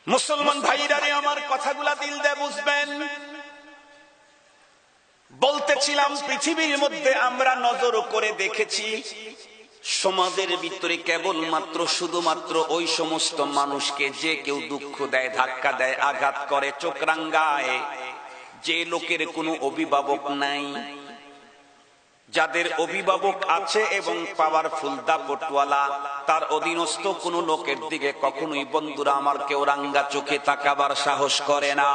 মুসলমান ভাইরা রে, আমার কথাগুলা দিল দিয়ে বুঝবেন। বলতেছিলাম, পৃথিবীর মধ্যে আমরা নজর করে দেখেছি, সমাজের ভিতরে কেবলমাত্র শুধুমাত্র ওই সমস্ত মানুষকে যে কেউ দুঃখ দেয়, ধাক্কা দেয়, আঘাত করে, চোখ রাঙ্গায়, যে লোকের কোনো অভিভাবক নাই, যাদের অভিভাবক আছে এবং পাওয়ারফুল দাপটওয়ালা, তার অধীনস্থ কোন লোকের দিকে কখনোই বন্ধুরা আমার কেউ রাঙ্গা চোখে তাকাবার সাহস করে না।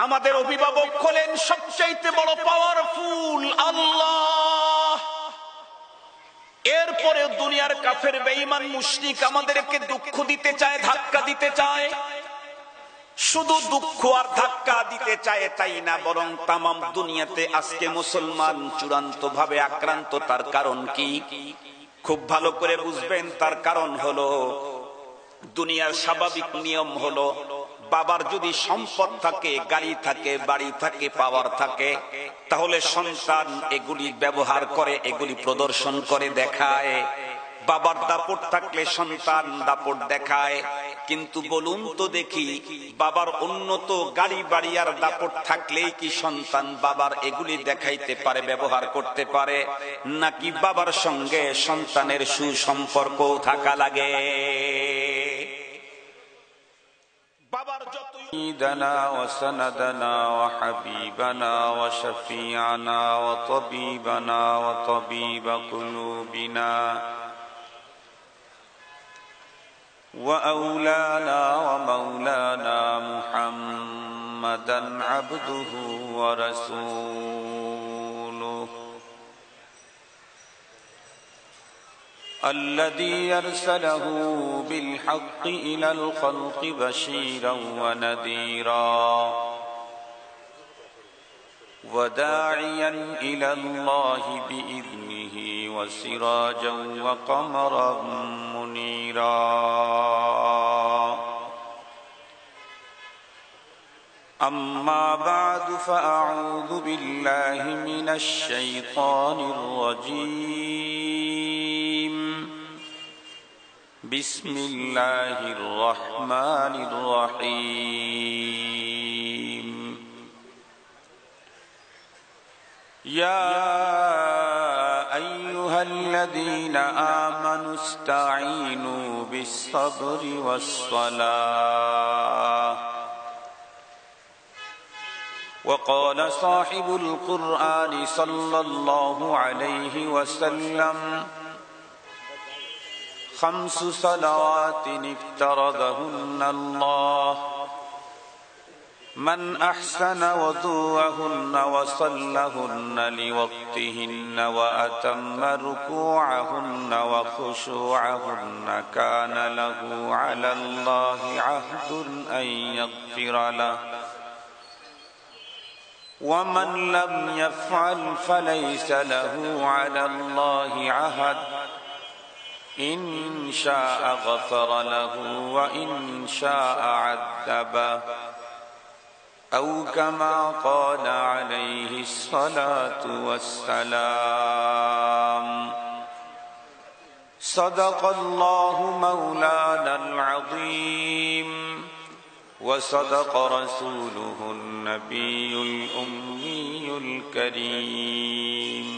আমাদের অভিভাবক হলেন সবচাইতে বড় পাওয়ারফুল আল্লাহ। এরপরে দুনিয়ার কাফের বেঈমান মুশরিক আমাদেরকে দুঃখ দিতে চায়, ধাক্কা দিতে চায়। শুধু দুঃখ আর ধাক্কা দিতে চায় তাই না, বরং তামাম দুনিয়াতে আজকে মুসলমান চূড়ান্ত ভাবে আক্রান্ত। তার কারণ কি? খুব ভালো করে বুঝবেন। তার কারণ হলো, দুনিয়ার স্বাভাবিক নিয়ম হলো, বাবার যদি সম্পদ থাকে, গাড়ি থাকে, বাড়ি থাকে, পাওয়ার থাকে, তাহলে সন্তান এগুলি ব্যবহার করে, এগুলি প্রদর্শন করে, দেখায়। বাবার দাপট থাকলে সন্তান দাপট দেখায়। কিন্তু বলুন তো দেখি, বাবার উন্নত গাড়ি বাড়ি আর দাপট থাকলেই কি সন্তান বাবার এগুলি দেখাইতে পারে, ব্যবহার করতে পারে? নাকি বাবার সঙ্গে সন্তানের সুসম্পর্ক থাকা লাগে? বাবার যত سيدنا وسندنا وحبيبنا وشفيعنا وطبيبنا وطبيب قلوبنا وأولانا ومولانا محمدا عبده ورسوله الذي أرسله بالحق إلى الخلق بشيرا ونذيرا وداعيا إلى الله بإذنه وسراجا وقمرا منيرا أما بعد فأعوذ بالله من الشيطان الرجيم بسم الله الرحمن الرحيم يا أيها الذين آمنوا استعينوا بالصبر والصلاة وقال صاحب القرآن صلى الله عليه وسلم خمس صلوات افترضهن الله من أحسن وضوءهن وصلهن لوقتهن وأتم ركوعهن وخشوعهن كان له على الله عهد أن يغفر له ومن لم يفعل فليس له على الله عهد إن شاء غفر له وإن شاء عذبه أو كما قال عليه الصلاة والسلام صدق الله مولانا العظيم وصدق رسوله النبي الأمي الكريم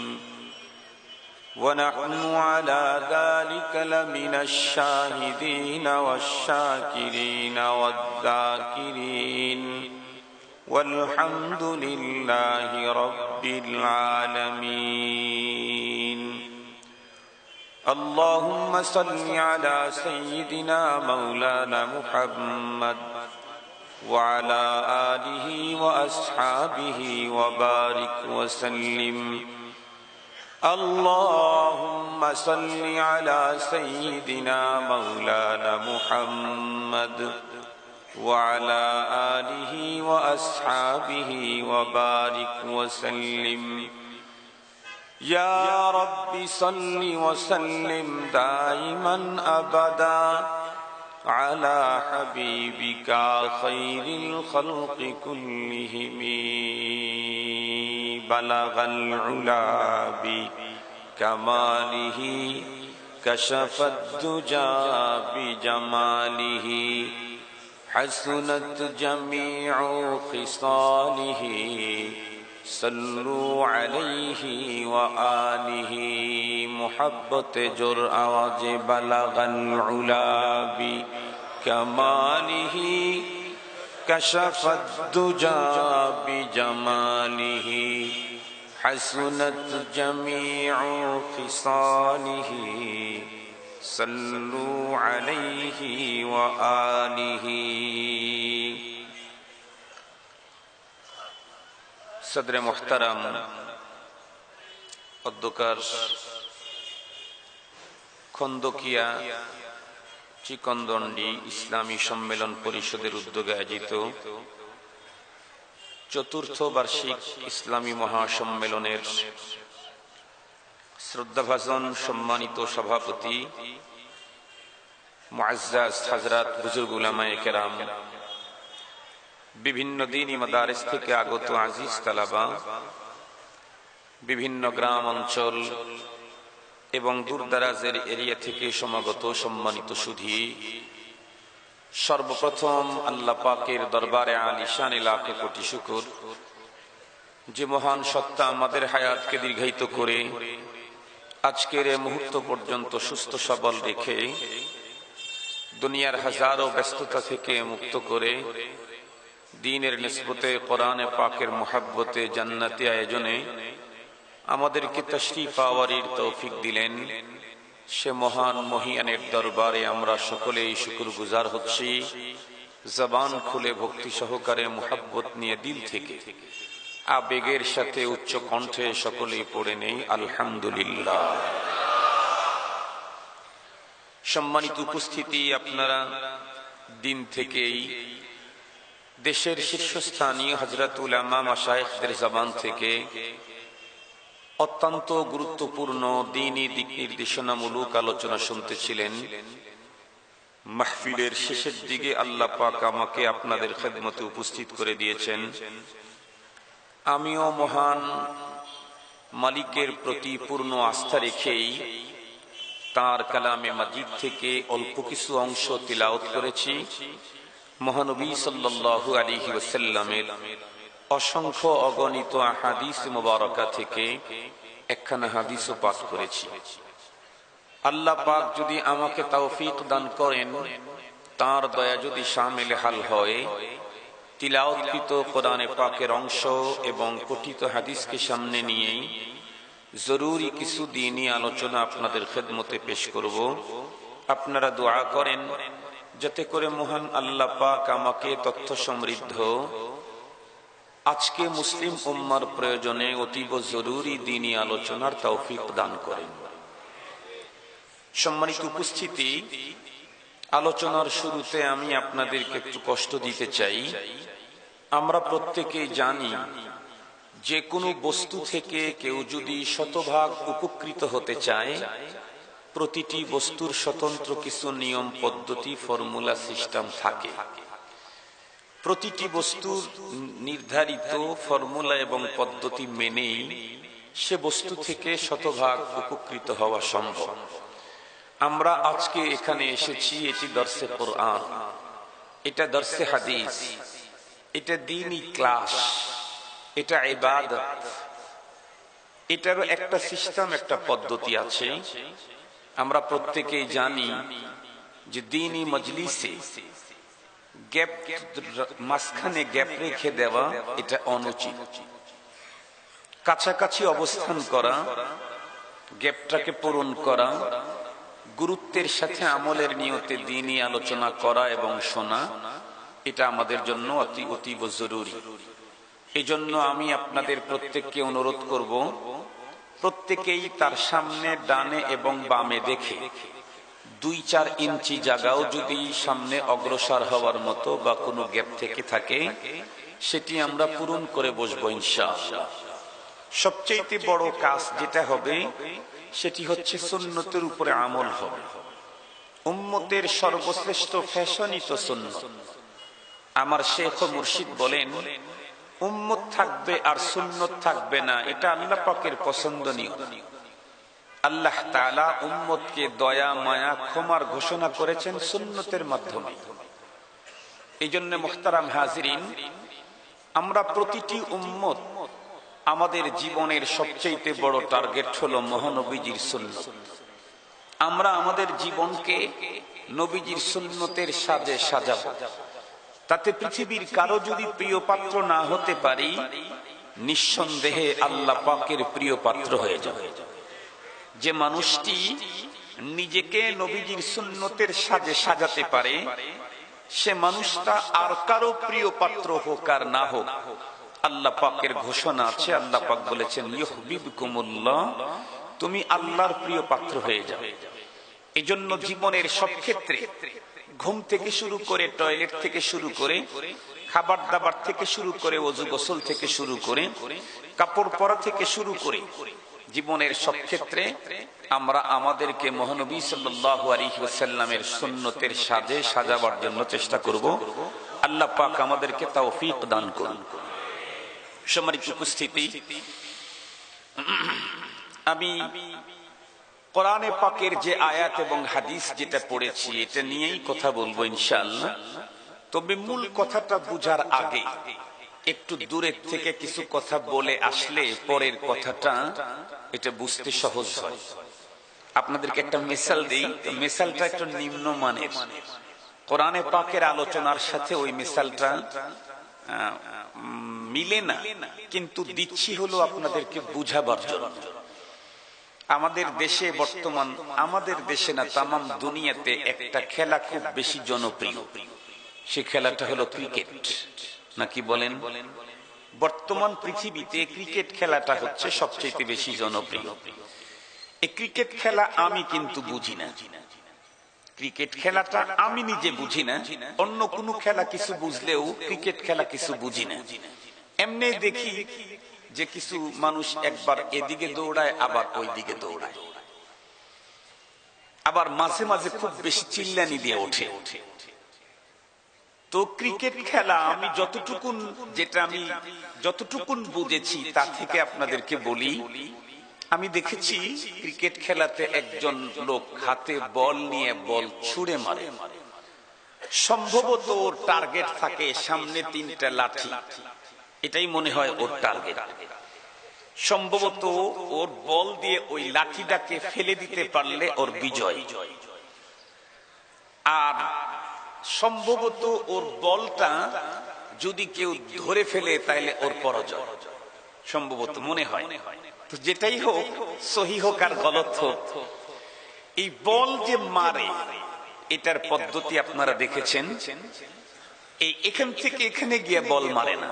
ونحن على ذلك لمن الشاهدين والشاكرين والذاكرين والحمد لله رب العالمين اللهم صل على سيدنا مولانا محمد وعلى آله وأصحابه وبارك وسلم اللهم صل على سيدنا مولانا محمد وعلى آله وأصحابه وبارك وسلم يا رب صل وسلم دائما أبدا على حبيبك خير الخلق كلهم بلغ العلا بكماله كشف الدجى بجماله حسنت جميع خصاله صلوا عليه وآله محبت جر آواز بلغ العلا بكماله كشف الدجى بجماله حسنت جميع خصاله صلوا عليه وآله صدر محترم অধ্যকার খন্দকিয়া চিকনদন্ডি ইসলামী সম্মেলন পরিষদের উদ্যোগে আয়োজিত চতুর্থ বার্ষিক ইসলামী মহাসম্মেলনের শ্রদ্ধাভাজন সম্মানিত সভাপতি মুআজ্জাজ হযরত বুজুর্গ উলামায়ে কেরাম, বিভিন্ন দ্বীনি মাদারিস থেকে আগত আজিজ তালাবা, বিভিন্ন গ্রাম অঞ্চল এবং দূরদারাজের এরিয়া থেকে সমাগত সম্মানিত সুধী, সর্বপ্রথম আল্লাহ পাকের দরবারে আলিশান লাখে কোটি শুকর, যে মহান সত্তা আমাদের হায়াতকে দীর্ঘায়িত করে আজকের এই মুহূর্ত পর্যন্ত সুস্থ সবল রেখে দুনিয়ার হাজারো ব্যস্ততা থেকে মুক্ত করে দ্বীনের নিসবতে কোরআনে পাকের মুহাব্বতে জান্নাতি আয়োজনে আমাদেরকে তাশরীফ আওয়ারির তৌফিক দিলেন। সে মহান মহিয়ানের দরবারে আমরা সকলেই শুকরগুজার হচ্ছি। জবান খুলে ভক্তি সহকারে মুহাব্বত নিয়ে দিল থেকে আবেগের সাথে উচ্চ কণ্ঠে সকলেই পড়ে নেই আলহামদুলিল্লাহ। সম্মানিত উপস্থিতি, আপনারা দিন থেকেই দেশের শীর্ষস্থানীয় হযরত উলামা মাশায়েখদের জবান থেকে অত্যন্ত গুরুত্বপূর্ণ দ্বীনি দিক নির্দেশনামূলক আলোচনা শুনতেছিলেন। মাহফিলের শেষের দিকে আল্লাহ পাক আমাকে আপনাদের খেদমতে উপস্থিত করে দিয়েছেন। আমিও মহান মালিকের প্রতি পূর্ণ আস্থা রেখেই তার কালামে মাজিদ থেকে অল্প কিছু অংশ তিলাওয়াত করেছি। মহানবী সাল্লাল্লাহু আলাইহি ওয়াসাল্লামের অসংখ্য অগণিত হাদিস মুবারাকা থেকে একখানা হাদিসও পাঠ করেছি। আল্লাহ পাক যদি আমাকে তৌফিক দান করেন, তার দয়া যদি শামিল হাল হয়, তিলাওয়াতকৃত কোরআনে পাকের অংশ এবং পঠিত হাদিসকে সামনে নিয়ে জরুরি কিছু দ্বীনি আলোচনা আপনাদের খেদমতে পেশ করব। আপনারা দোয়া করেন যাতে করে মহান আল্লাহ পাক আমাকে তথ্য সমৃদ্ধ আজকে মুসলিম উম্মার প্রয়োজনে অতীব জরুরি দ্বীনি আলোচনার তৌফিক দান করেন। সম্মানিত উপস্থিতি, আলোচনার শুরুতে আমি আপনাদেরকে একটু কষ্ট দিতে চাই। আমরা প্রত্যেকেই জানি যে কোনো বস্তু থেকে কেউ যদি শতভাগ উপকৃত হতে চায়, প্রতিটি বস্তুর স্বতন্ত্র কিছু নিয়ম পদ্ধতি ফর্মুলা সিস্টেম থাকে। প্রতিটি বস্তুর নির্ধারিত ফর্মুলা এবং পদ্ধতি মেনেই সে বস্তু থেকে শতভাগ উপকৃত হওয়া সম্ভব। আমরা আজকে এখানে এসেছি, এটি দর্সে কোরআন, এটা দর্সে হাদিস, এটা দ্বীনি ক্লাস, এটা ইবাদত। এটারও একটা সিস্টেম, একটা পদ্ধতি আছে। আমরা প্রত্যেকেই জানি যে দ্বীনি মজলিসে গ্যাপ, মাঝখানে গ্যাপ রেখে দেওয়া এটা অনুচিত। কাছাকাছি অবস্থান করা, গ্যাপটাকে পূরণ করা, গুরুত্বের সাথে আমলের নিয়তে দ্বীনি আলোচনা করা এবং শোনা, এটা আমাদের জন্য অতীব জরুরি। এজন্য আমি আপনাদের প্রত্যেককে অনুরোধ করব, প্রত্যেকেই তার সামনে ডানে এবং বামে দেখে 2-4 ইঞ্চি জায়গাও যদি সামনে অগ্রসর হওয়ার মতো বা কোনো গ্যাপ থেকে থাকে, সেটি আমরা পূরণ করে বসবো ইনশাআল্লাহ। সবচেয়ে বড় কাজ যেটা হবে সেটি হচ্ছে সুন্নতের উপরে আমল হবে। উম্মতের সর্বশ্রেষ্ঠ ফ্যাশনই তো সুন্নত। আমার শেখ ও মুর্শিদ বলেন, উম্মত থাকবে আর সুন্নত থাকবে না, এটা আল্লাহ পাকের পছন্দনীয়। আল্লাহ তাআলা উম্মতকে দয়া মায়া ক্ষমার ঘোষণা করেছেন সুন্নতের মাধ্যমে। এই জন্য মুহতারাম হাজিরিন, আমরা প্রতিটি উম্মত আমাদের জীবনের সবচেয়ে বড় টার্গেট হলো মহানবীজির সুন্নত। আমরা আমাদের জীবনকে নবীজির সুন্নতের সাজে সাজাবো। তাতে পৃথিবীর কারো যদি প্রিয় পাত্র না হতে পারি, নিঃসন্দেহে আল্লাহ পাকের প্রিয় পাত্র হয়ে যাবে। যে মানুষটি নিজেকে নবীজির সুন্নতের সাজে সাজাতে পারে, সে মানুষটা আর কারো প্রিয় পাত্র হোক আর না হোক, আল্লাহ পাকের ঘোষণা আছে, আল্লাহ পাক বলেছেন ইউহিব্বুকুমুল্লাহ, তুমি আল্লাহর প্রিয় পাত্র হয়ে যাবে। এজন্য জীবনের সব ক্ষেত্রে, ঘুম থেকে শুরু করে, টয়লেট থেকে শুরু করে, খাবার দাবার থেকে শুরু করে, ওযু গোসল থেকে শুরু করে, কাপড় পরা থেকে শুরু করে, জীবনের সব ক্ষেত্রে আমরা আমাদেরকে মহানবী সাল্লাল্লাহু আলাইহি ওয়াসাল্লামের সুন্নতের সাজে সাজাবার জন্য চেষ্টা করব। আল্লাহ পাক আমাদেরকে তৌফিক দান করুন। সম্মানিত উপস্থিতি, আমি কোরআনে পাকের যে আয়াত এবং হাদিস যেটা পড়েছি, এটা নিয়েই কথা বলবো ইনশাআল্লাহ। তবে মূল কথাটা বুঝার আগে একটু দূরের থেকে কিছু কথা বলে আসলে পরের কথাটা এটা বুঝতে সহজ হয়। আপনাদেরকে একটা মিসাল দিই, মিসালটা একটু নিম্নমানের, কোরআনে পাকের আলোচনার সাথে ওই মিসালটা মিলে না, কিন্তু দিচ্ছি হলো আপনাদেরকে বুঝাবার জন্য। আমাদের দেশে বর্তমান, আমাদের দেশে না তামাম দুনিয়াতে একটা খেলা খুব বেশি জনপ্রিয়, সে খেলাটা হলো ক্রিকেট। নাকি বলেন? বর্তমান পৃথিবীতে ক্রিকেট খেলাটা হচ্ছে সবচেয়ে বেশি জনপ্রিয়। এই ক্রিকেট খেলা আমি কিন্তু বুঝি না, ক্রিকেট খেলাটা আমি নিজে বুঝি না। অন্য কোনো খেলা কিছু বুঝলেও ক্রিকেট খেলা কিছু বুঝি না। এমনি দেখি যে কিছু মানুষ একবার এদিকে দৌড়ায়, আবার ওই দিকে দৌড়ায়, আবার মাঝে মাঝে খুব বেশি চিল্লানি দিয়ে ওঠে। তো ক্রিকেট খেলা আমি যতটুকুন বুঝেছি তা থেকে আপনাদেরকে বলি। আমি দেখেছি ক্রিকেট খেলাতে একজন লোক হাতে বল নিয়ে বল ছুঁড়ে মারে, সম্ভবত ওর টার্গেট থাকে সামনে 3টা লাঠি, এটাই মনে হয় ওর টার্গেট। সম্ভবত ওর বল দিয়ে ওই লাঠিটাকে ফেলে দিতে পারলে ওর বিজয়, আর সম্ভবত ওর বলটা যদি কেউ ধরে ফেলে তাহলে ওর পরাজয়, সম্ভবত মনে হয়। তো যেটাই হোক, সহি হোক আর গলত হোক, এই বল যে মারে এটার পদ্ধতি আপনারা দেখেছেন। এখান থেকে এখানে গিয়ে বল মারে না,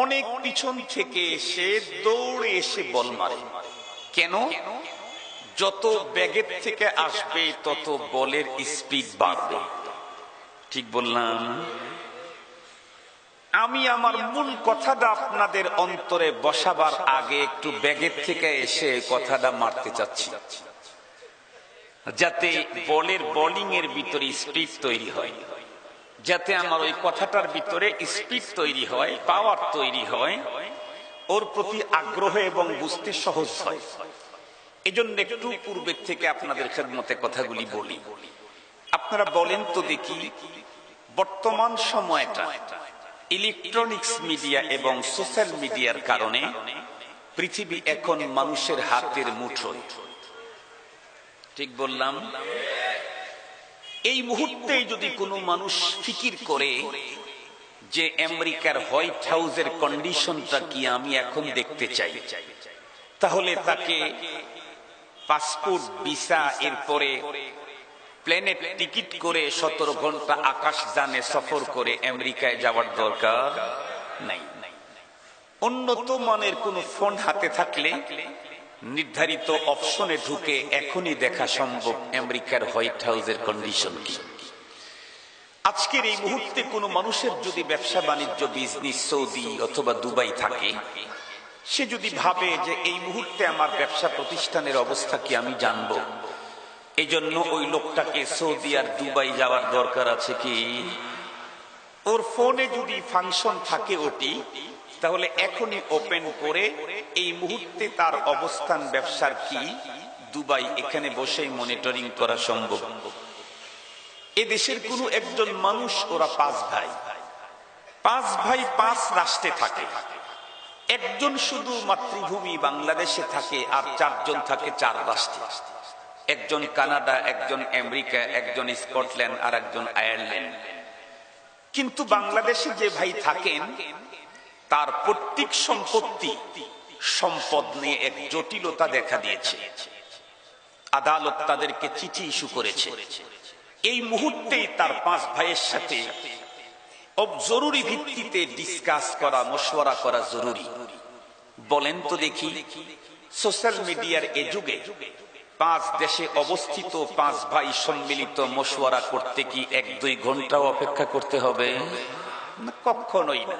অনেক পিছন থেকে এসে দৌড়ে এসে বল মারে। কেন? যত ব্যাগের থেকে আসবে তত বলের স্পিড বাড়বে। ঠিক বললাম? আমি আমার মূল কথাটা আপনাদের অন্তরে বসাবার আগে একটু ব্যাগের থেকে এসে কথাটা মারতে চাচ্ছি, যাতে বলের বোলিং এর ভিতরে স্পিড তৈরি হয়, যাতে আমার ওই কথাটার ভিতরে স্পিড তৈরি হয়, পাওয়ার তৈরি হয়, ওর প্রতি আগ্রহ এবং বুঝতে সহজ হয়। এজন্য একটু পূর্বের থেকে আপনাদের খেদমতে কথাগুলি বলি। আপনারা বলেন তো দেখি, বর্তমান সময়টা ইলেকট্রনিক্স মিডিয়া এবং সোশ্যাল মিডিয়ার কারণে পৃথিবী এখন মানুষের হাতের মুঠোয়। ঠিক বললাম? এই মুহূর্তে যদি কোনো মানুষ ফিকির করে যে আমেরিকার হোয়াইট হাউসের কন্ডিশনটা কি আমি এখন দেখতে চাই, তাহলে তাকে পাসপোর্ট, ভিসা, এরপরে প্লেনের টিকিট করে 17 ঘন্টা আকাশ যানে সফর করে আমেরিকায় যাওয়ার দরকার নাই। উন্নত মানের কোন ফোন হাতে থাকলে নির্ধারিত অপশনে ঢুকে এখনই দেখা সম্ভব আমেরিকার হোয়াইট হাউসের কন্ডিশন কি। আজকের এই মুহূর্তে কোনো মানুষের যদি ব্যবসা বাণিজ্য, বিজনেস সৌদি অথবা দুবাই থাকে, সে যদি ভাবে যে এই মুহূর্তে আমার ব্যবসা প্রতিষ্ঠানের অবস্থা কি আমি জানবো, এই জন্য ওই লোকটাকে সৌদি আর দুবাই যাওয়ার দরকার আছে কি? ওর ফোনে যদি ফাংশন থাকে ওটি, তাহলে এখনই ওপেন করে এই মুহূর্তে তার অবস্থান ব্যবসার কি দুবাই, এখানে বসেই মনিটরিং করা সম্ভব। এ দেশের কোনো একজন মানুষ, ওরা 5 ভাই, 5 ভাই 5 রাষ্ট্রে থাকে। একজন শুধু মাতৃভূমি বাংলাদেশে থাকে, আর 4 জন থাকে 4 রাষ্ট্রে। একজন কানাডা, একজন আমেরিকা, একজন স্কটল্যান্ড, আর একজন আয়ারল্যান্ড। কিন্তু বাংলাদেশে যে ভাই থাকেন, তার পৈতৃক সম্পদ নিয়ে এক জটিলতা দেখা দিয়েছে। আদালত তাদেরকে চিঠি ইস্যু করেছে। এই মুহূর্তেই তার 5 ভাইয়ের সাথে জরুরি ভিত্তিতে ডিসকাস করা, মশওয়ারা করা জরুরি। বলেন তো দেখি, সোশ্যাল মিডিয়ার এ যুগে 5 দেশে অবস্থিত 5 ভাই সম্মিলিত মশওয়ারা করতে কি 1-2 ঘন্টাও অপেক্ষা করতে হবে? না, কখনোই না।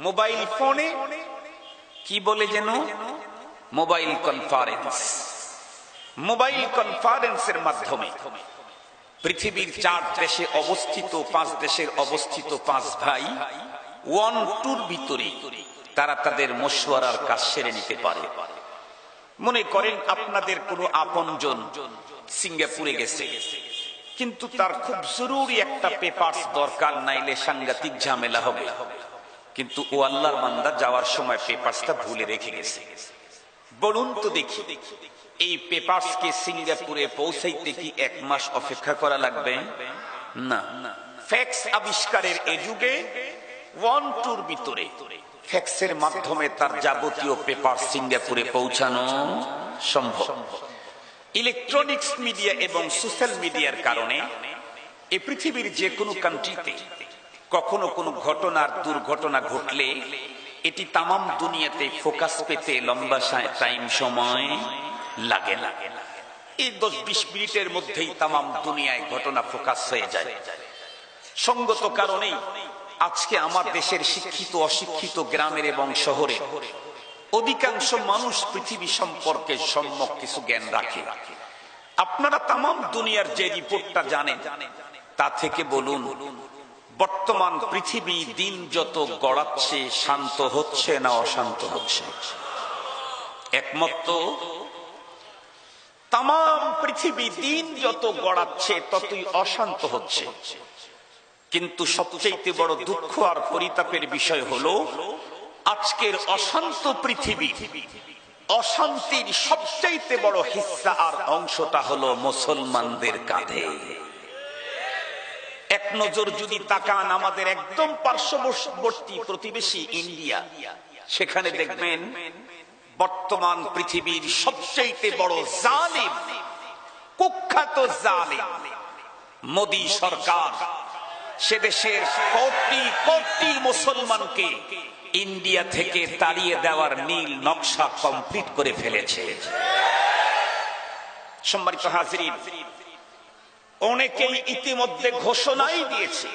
মোবাইল ফোনে কি বলে যেন, মোবাইল কনফারেন্সের মাধ্যমে পৃথিবীর 4 দেশে অবস্থিত 5 দেশের অবস্থিত 5 ভাই 1-2 ভিতরে তারা তাদের মশওয়ারার কাজ সেরে নিতে পারে। মনে করেন আপনাদের কোনো আপনজন সিঙ্গাপুরে গেছে, কিন্তু তার খুব জরুরি একটা পেপারস দরকার, নাইলে সাংঘাতিক ঝামেলা হবে। কিন্তু ও আল্লাহর বান্দা যাওয়ার সময় পেপারসটা ভুলে রেখে গেছে। বলুন তো দেখি, এই পেপারসকে সিঙ্গাপুরে পৌঁছাইতে কি 1 মাস অপেক্ষা করা লাগবে? না। ফ্যাক্স আবিষ্কারের এই যুগে 1-2 ভিতরে ফ্যাক্সের মাধ্যমে তার যাবতীয় পেপার সিঙ্গাপুরে পৌঁছানো সম্ভব। ইলেকট্রনিক্স মিডিয়া এবং সোশ্যাল মিডিয়ার কারণে এই পৃথিবীর যে কোনো কান্ট্রিতে কখনো কোনো ঘটনার দুর্ঘটনা ঘটলে এটি তামাম দুনিয়াতে ফোকাস পেতে লম্বা সময় লাগে না। এই 10-20 মিনিটের মধ্যেই তামাম দুনিয়ায় ঘটনা ফোকাস হয়ে যায়। সঙ্গত কারণেই আজকে আমার দেশের শিক্ষিত অশিক্ষিত গ্রামের এবং শহরে অধিকাংশ মানুষ পৃথিবী সম্পর্কে সম্যক কিছু জ্ঞান রাখে। আপনারা তামাম দুনিয়ার যে রিপোর্টটা জানেন, তা থেকে বলুন বর্তমান পৃথিবী দিন যত গড়াচ্ছে শান্ত হচ্ছে না অশান্ত হচ্ছে? একমত তো? তামাম পৃথিবী দিন যত গড়াচ্ছে ততই অশান্ত হচ্ছে। কিন্তু সবচেয়ে বড় দুঃখ আর পরিতাপের বিষয় হলো, আজকের অশান্ত পৃথিবী, অশান্তির সবচাইতে বড় হিস্সা আর অংশটা হলো মুসলমানদের কাঁধে। এক নজর যদি তাকান আমাদের একদম পার্শ্ববর্তী প্রতিবেশী ইন্ডিয়া, সেখানে দেখবেন বর্তমান পৃথিবীর সবচাইতে বড় জালিম, কুখ্যাত জালিম মোদী সরকার সে দেশের কোটি কোটি মুসলমানকে ইন্ডিয়া থেকে তাড়িয়ে দেওয়ার নীল নকশা কমপ্লিট করে ফেলেছে। সম্মানিত হাজিরিন, অনেকেই ইতিমধ্যে ঘোষণাই দিয়েছে,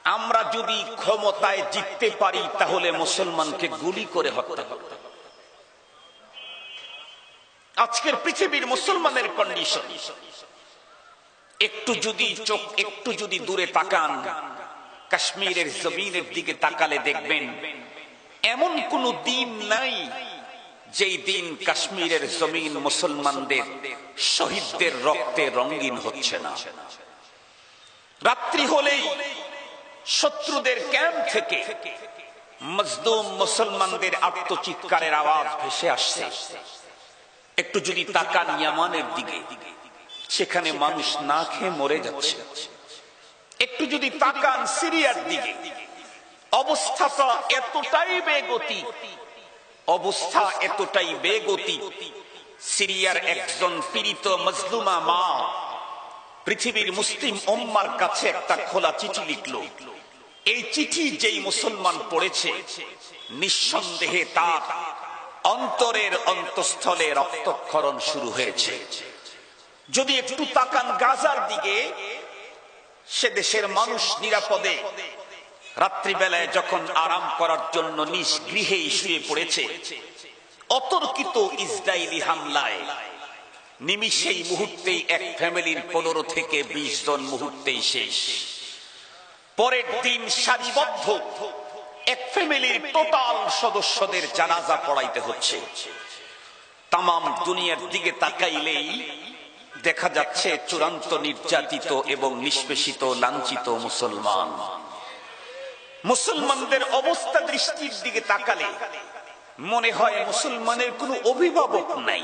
আমরা যদি ক্ষমতায় জিততে পারি তাহলে মুসলমানকে গুলি করে হত্যা করব। আজকের পৃথিবীর মুসলমানের কন্ডিশন, একটু যদি দূরে তাকান, কাশ্মীরের জমিনের দিকে তাকালে দেখবেন এমন কোন দিন নাই যেই দিন কাশ্মীরের জমিন মুসলমানদের শহীদদের রক্তে রঙিন হচ্ছে না। রাত্রি হলেই শত্রুদের ক্যাম্প থেকে মজলুম মুসলমানদের আত্মচিৎকারের আওয়াজ ভেসে আসছে। একটু যদি তাকান ইয়ামানের দিকে, সেখানে মানুষ না খেয়ে মরে যাচ্ছে। একটু যদি তাকান সিরিয়ার দিকে, অবস্থাটা এতটাই বেগতি, সিরিয়ার একজন পীড়িত মজলুমা মা পৃথিবীর মুসলিম উম্মার কাছে একটা খোলা চিঠি লিখল। এই চিঠি যেই মুসলমান পড়েছে, নিঃসন্দেহে তার অন্তরের অন্তঃস্থলে রক্তক্ষরণ শুরু হয়েছে। যদি একটু তাকান গাজার দিকে, সে দেশের মানুষ নিরাপদে রাত্রিবেলায় যখন আরাম করার জন্য নিজ গৃহেই শুয়ে পড়েছে, অতর্কিত ইসরায়েলি হামলায় নিমিষেই মুহূর্তেই এক ফ্যামিলির 15 থেকে 20 জন মুহূর্তেই শেষ। পরের দিন সারিবদ্ধ এক ফ্যামিলির টোটাল সদস্যদের জানাজা পড়াইতে হচ্ছে। তামাম দুনিয়ার দিকে তাকাইলেই দেখা যাচ্ছে চূড়ান্ত নির্যাতিত এবং নিষ্পেষিত লাঞ্ছিত মুসলমান। মুসলমানদের অবস্থা দৃষ্টির দিকে তাকালে মনে হয় মুসলমানের কোনো অভিভাবক নাই।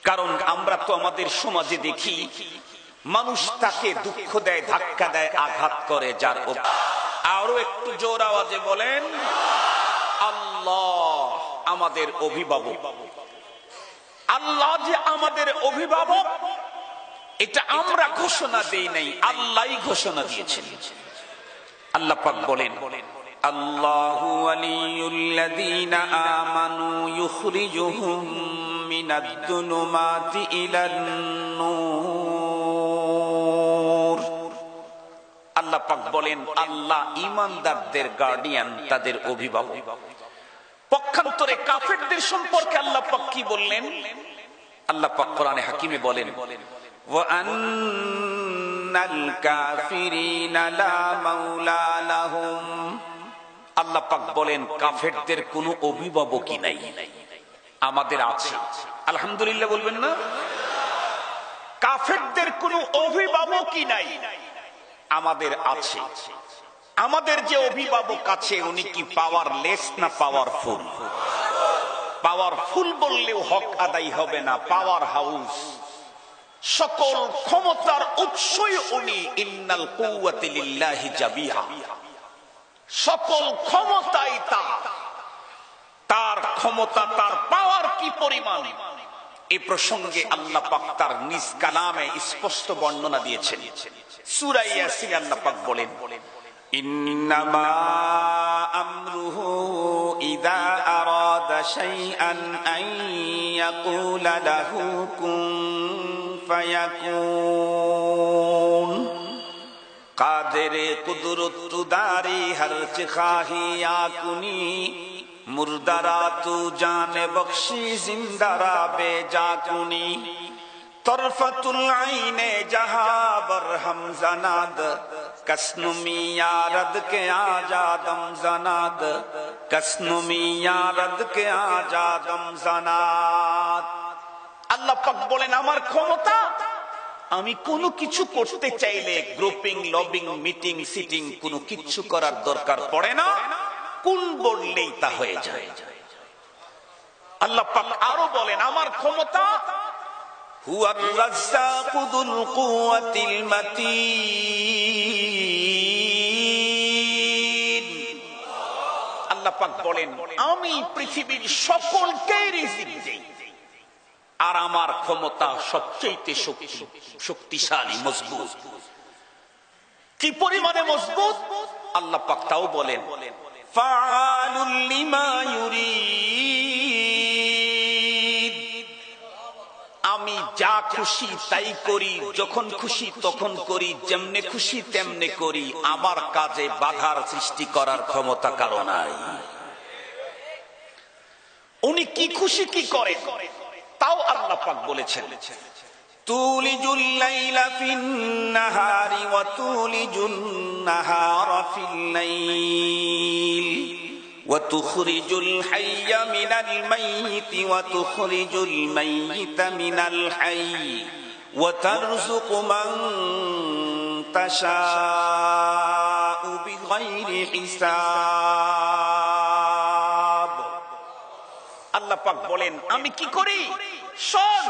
কারণ আমরা তো আমাদের সমাজে দেখি মানুষ তাকে দুঃখ দেয়, ধাক্কা দেয়, আঘাত করে, যার আরো একটু জোর আওয়াজে বলেন, আল্লাহ আমাদের অভিভাবক। আল্লাহ যে আমাদের অভিভাবক এটা আমরা ঘোষণা দেই নাই, আল্লাহই ঘোষণা দিয়েছেন। আল্লাহ পাক বলেন, আল্লাহু ওয়ালিয়ুল্লাযীনা আমানু ইউখরিজুহুম মিনাদ-দুলুমাতি ইলান-নূর। আল্লাহ পাক বলেন আল্লাহ ঈমানদারদের গার্ডিয়ান, তাদের অভিভাবক। পক্ষান্তরে কাফেরদের সম্পর্কে আল্লাহ পাক কি বললেন? আল্লাহ পাক কোরআনে হাকিমে বলেন, ওয়া আন্নাল কাফিরিনা লা মাওলা লাহুম। আল্লাহ পাক বলেন কাফেরদের কোনো অভিভাবকই নাই, আমাদের আছে। আলহামদুলিল্লাহ বলবেন না? কাফেরদের কোনো অভিভাবকই নাই, আমাদের আছে। আমাদের যে অভিভাবক আছে উনি কি পাওয়ারলেস না পাওয়ারফুল? পাওয়ারফুল বললেও হক আদায় হবে না, পাওয়ার হাউস। সকল ক্ষমতার উৎসই উনি, ইন্নাল কুওয়াতি লিল্লাহি জামিআ। সকল ক্ষমতাই তার ক্ষমতা, তার পাওয়ার কি পরিমাণ এই প্রসঙ্গে আল্লাহ পাক তার নিজ কালামে স্পষ্ট বর্ণনা দিয়েছেন। সূরা ইয়াসিন আল্লাহ পাক বলেন, ইন্নামা আমরুহু ইযা আরাদা শাইআন আন ইয়াকুলা লাহু কুন ফায়াকুন। কাদেরে কুদরত দারি হর চিখাহি আকুনি, মুরদারা তু জানে বখশি জিন্দারা বেজাকুনি। তরফতুল আইনে জাহা বরহম জানাদ, কসনুমি ইয়ারদ কে আজাদম জানাদ, কসনুমি ইয়ারদ কে আজাদম জানাদ। আল্লাহ পাক বলেন আমার ক্ষমতা, আমি কোনো কিছু করতে চাইলে গ্রুপিং, লবিং, মিটিং, সিটিং কোনো কিছু করার দরকার পড়ে না, কোন বললেই তা হয়ে যায়। আল্লাহ পাক আরো বলেন আমার ক্ষমতা হুয়ার রাজ্জাকু যুল কুওয়াতিল মাতিন। আল্লাহ পাক বলেন আমি পৃথিবীর সকলকে রিজিক দেই, আর আমার ক্ষমতা সবচেয়ে শক্তিশালী, মজবুত। কি পরিমাণে মজবুত আল্লাহ পাক তাও বলেন, ফাআলুল লিমা ইউরিদ। আমি যা খুশি তাই করি, যখন খুশি তখন করি, যেমনে খুশি তেমনে করি। আমার কাজে বাধার সৃষ্টি করার ক্ষমতা কারো নাই। উনি কি খুশি কি করে তাও আল্লাহ পাক বলেছেন, তুলিজুল লাইলা ফিন নাহারি ওয়া তুলিজুন নাহারা ফিল লাইল ওয়া তুখরিজুল হাইয়া মিনাল মাইয়িতি ওয়া তুখরিজুল মাইয়িতা মিনাল হাইয়্যি ওয়া তারযুকু মান তাশাউ বিগাইরি হিসাব। আল্লাহ পাক বলেন আমি কি করি শোন,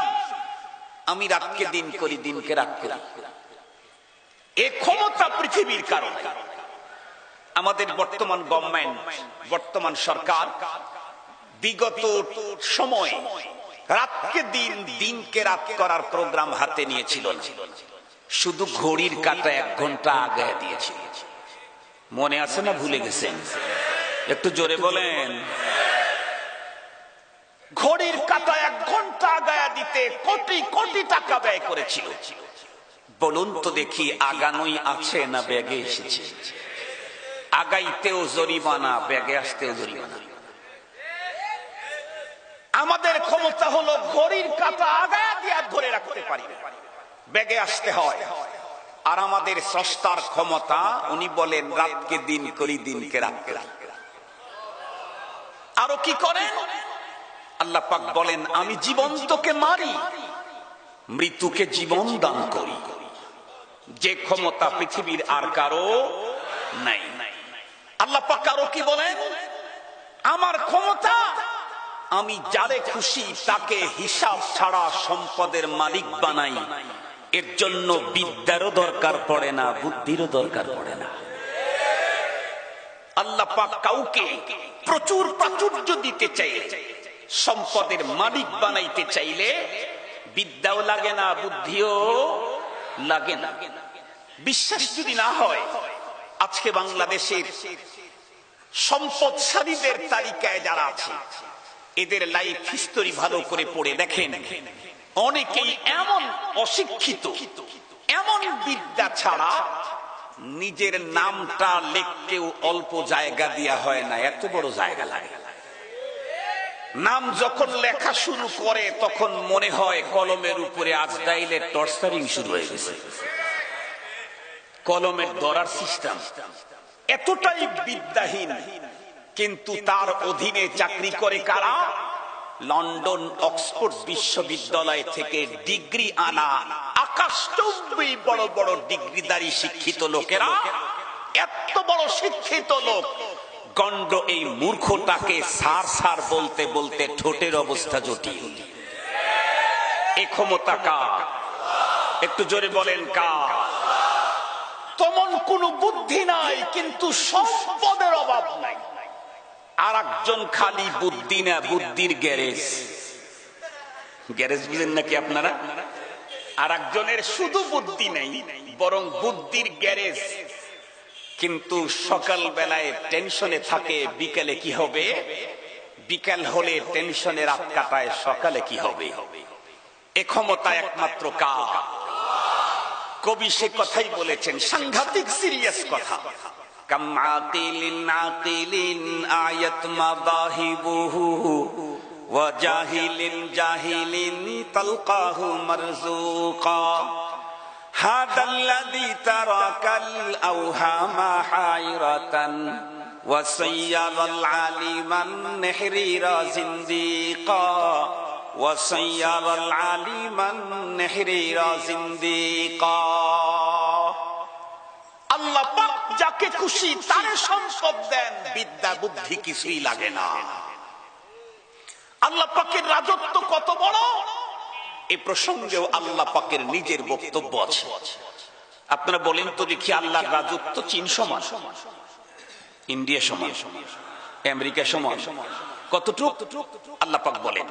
আমি রাতকে দিন করি, দিনকে রাত করি। এই ক্ষমতা পৃথিবীর কারণ। আমাদের বর্তমান গভর্নমেন্ট, বর্তমান সরকার বিগত সময় রাতকে দিন, দিনকে রাত করার প্রোগ্রাম হাতে নিয়েছিল না, শুধু ঘড়ির কাঁটা 1 ঘন্টা আগে দিয়েছিল। মনে আছে না ভুলে গেছেন? একটু জোরে বলেন। ঘড়ির কাঁটা 1 ঘন্টা আগায়া দিতে কোটি কোটি টাকা ব্যয় করেছিল। বলুন তো দেখি আগানোই আছে না ব্যাগে এসেছে? আগাইতেও জরিমানা, ব্যাগে আসতেও জরিমানা। আমাদের ক্ষমতা হলো ঘড়ির কাঁটা আগায়া দিয়ে ধরে রাখতে পারি, ব্যাগে আসতে হয়। আর আমাদের স্রষ্টার ক্ষমতা, উনি বলেন রাতকে দিন করি, দিনকে রাত করি। আরো কি করেন? আল্লাহ পাক বলেন আমি জীবন্তকে মারি, মৃত্যুকে জীবন দান করি, যে ক্ষমতা পৃথিবীর আর কারো নাই। আল্লাহ পাক আরো কি বলেন, আমার ক্ষমতা আমি যারে খুশি তাকে হিসাব ছাড়া সম্পদের মালিক বানাই। এর জন্য বিদ্যারও দরকার পড়ে না, বুদ্ধিরও দরকার পড়ে না। আল্লাহ পাক কাউকে প্রচুর প্রাচুর্য দিতে চাইলে, সম্পদের মালিক বানাইতে চাইলে বিদ্যাও লাগে না, বুদ্ধিও লাগে না। বিশ্বাস যদি না হয়, আজকে বাংলাদেশের সম্পদশালীদের তালিকায় যারা আছে এদের লাইফ হিস্টোরি ভালো করে পড়ে দেখেন, অনেকেই এমন অশিক্ষিত, এমন বিদ্যা ছাড়া নিজের নামটা লিখতেও অল্প জায়গা দেয়া হয় না, এত বড় জায়গা লাগে। নাম যখন লেখা শুরু করে তখন মনে হয় কলমের উপরে আজরাইলের টর্চারিং শুরু হয়ে গেছে, কলমের ধরার সিস্টেম। এতটাই বিদ্যাহীন, কিন্তু তার অধীনে চাকরি করে কারা? লন্ডন অক্সফোর্ড বিশ্ববিদ্যালয় থেকে ডিগ্রি আনা আকাশচুম্বী বড় বড় ডিগ্রিধারী শিক্ষিত লোকেরা। এত বড় শিক্ষিত লোক গণ্ড এই মূর্খটাকে সার সার বলতে বলতে ঠোঁটের অবস্থা জটিল। এই ক্ষমতা কার? একটু জোরে বলেন কার? তেমন কোন বুদ্ধি নাই, কিন্তু সম্পদের অভাব নাই। আর একজন খালি বুদ্ধি না, বুদ্ধির গ্যারেজ। গ্যারেজ বুঝেন নাকি আপনারা? আর একজনের শুধু বুদ্ধি নেই, বরং বুদ্ধির গ্যারেজ। কিন্তু সকাল বেলায় টেনশনে থাকে বিকেলে কি হবে, বিকেল হলে টেনশনে রাত কাটায় সকালে কি হবে। এ ক্ষমতা একমাত্র কার? কবি সে কথাই বলেছেন, সাংঘাতিক সিরিয়াস কথা। কাম আকিলিন আকিলিন আয়াত মাদাহিবুহু ওয়া জাহিলিন জাহিলিন তালকাহু মারজুকা হাদাল্লাযী তারাকাল আওহামা হায়রাতান ওয়া সাইয়ারাল আলিমান নিহরিরা জিন্দিকা ওয়া সাইয়ারাল আলিমান নিহরিরা জিন্দিকা। আল্লাহ পাক যাকে খুশি তারে সম্পদ দেন, বিদ্যা বুদ্ধি কিছুই লাগে না। আল্লাহ পাকের রাজত্ব কত বড়, এই প্রসঙ্গেও আল্লাহ পাকের নিজের বক্তব্য আছে। আপনারা বলেন তো দেখি, আল্লাহর রাজত্ব চীন সমান, ইন্ডিয়া সমান, আমেরিকা সমান, কতটুকু? আল্লাহ পাক বলেন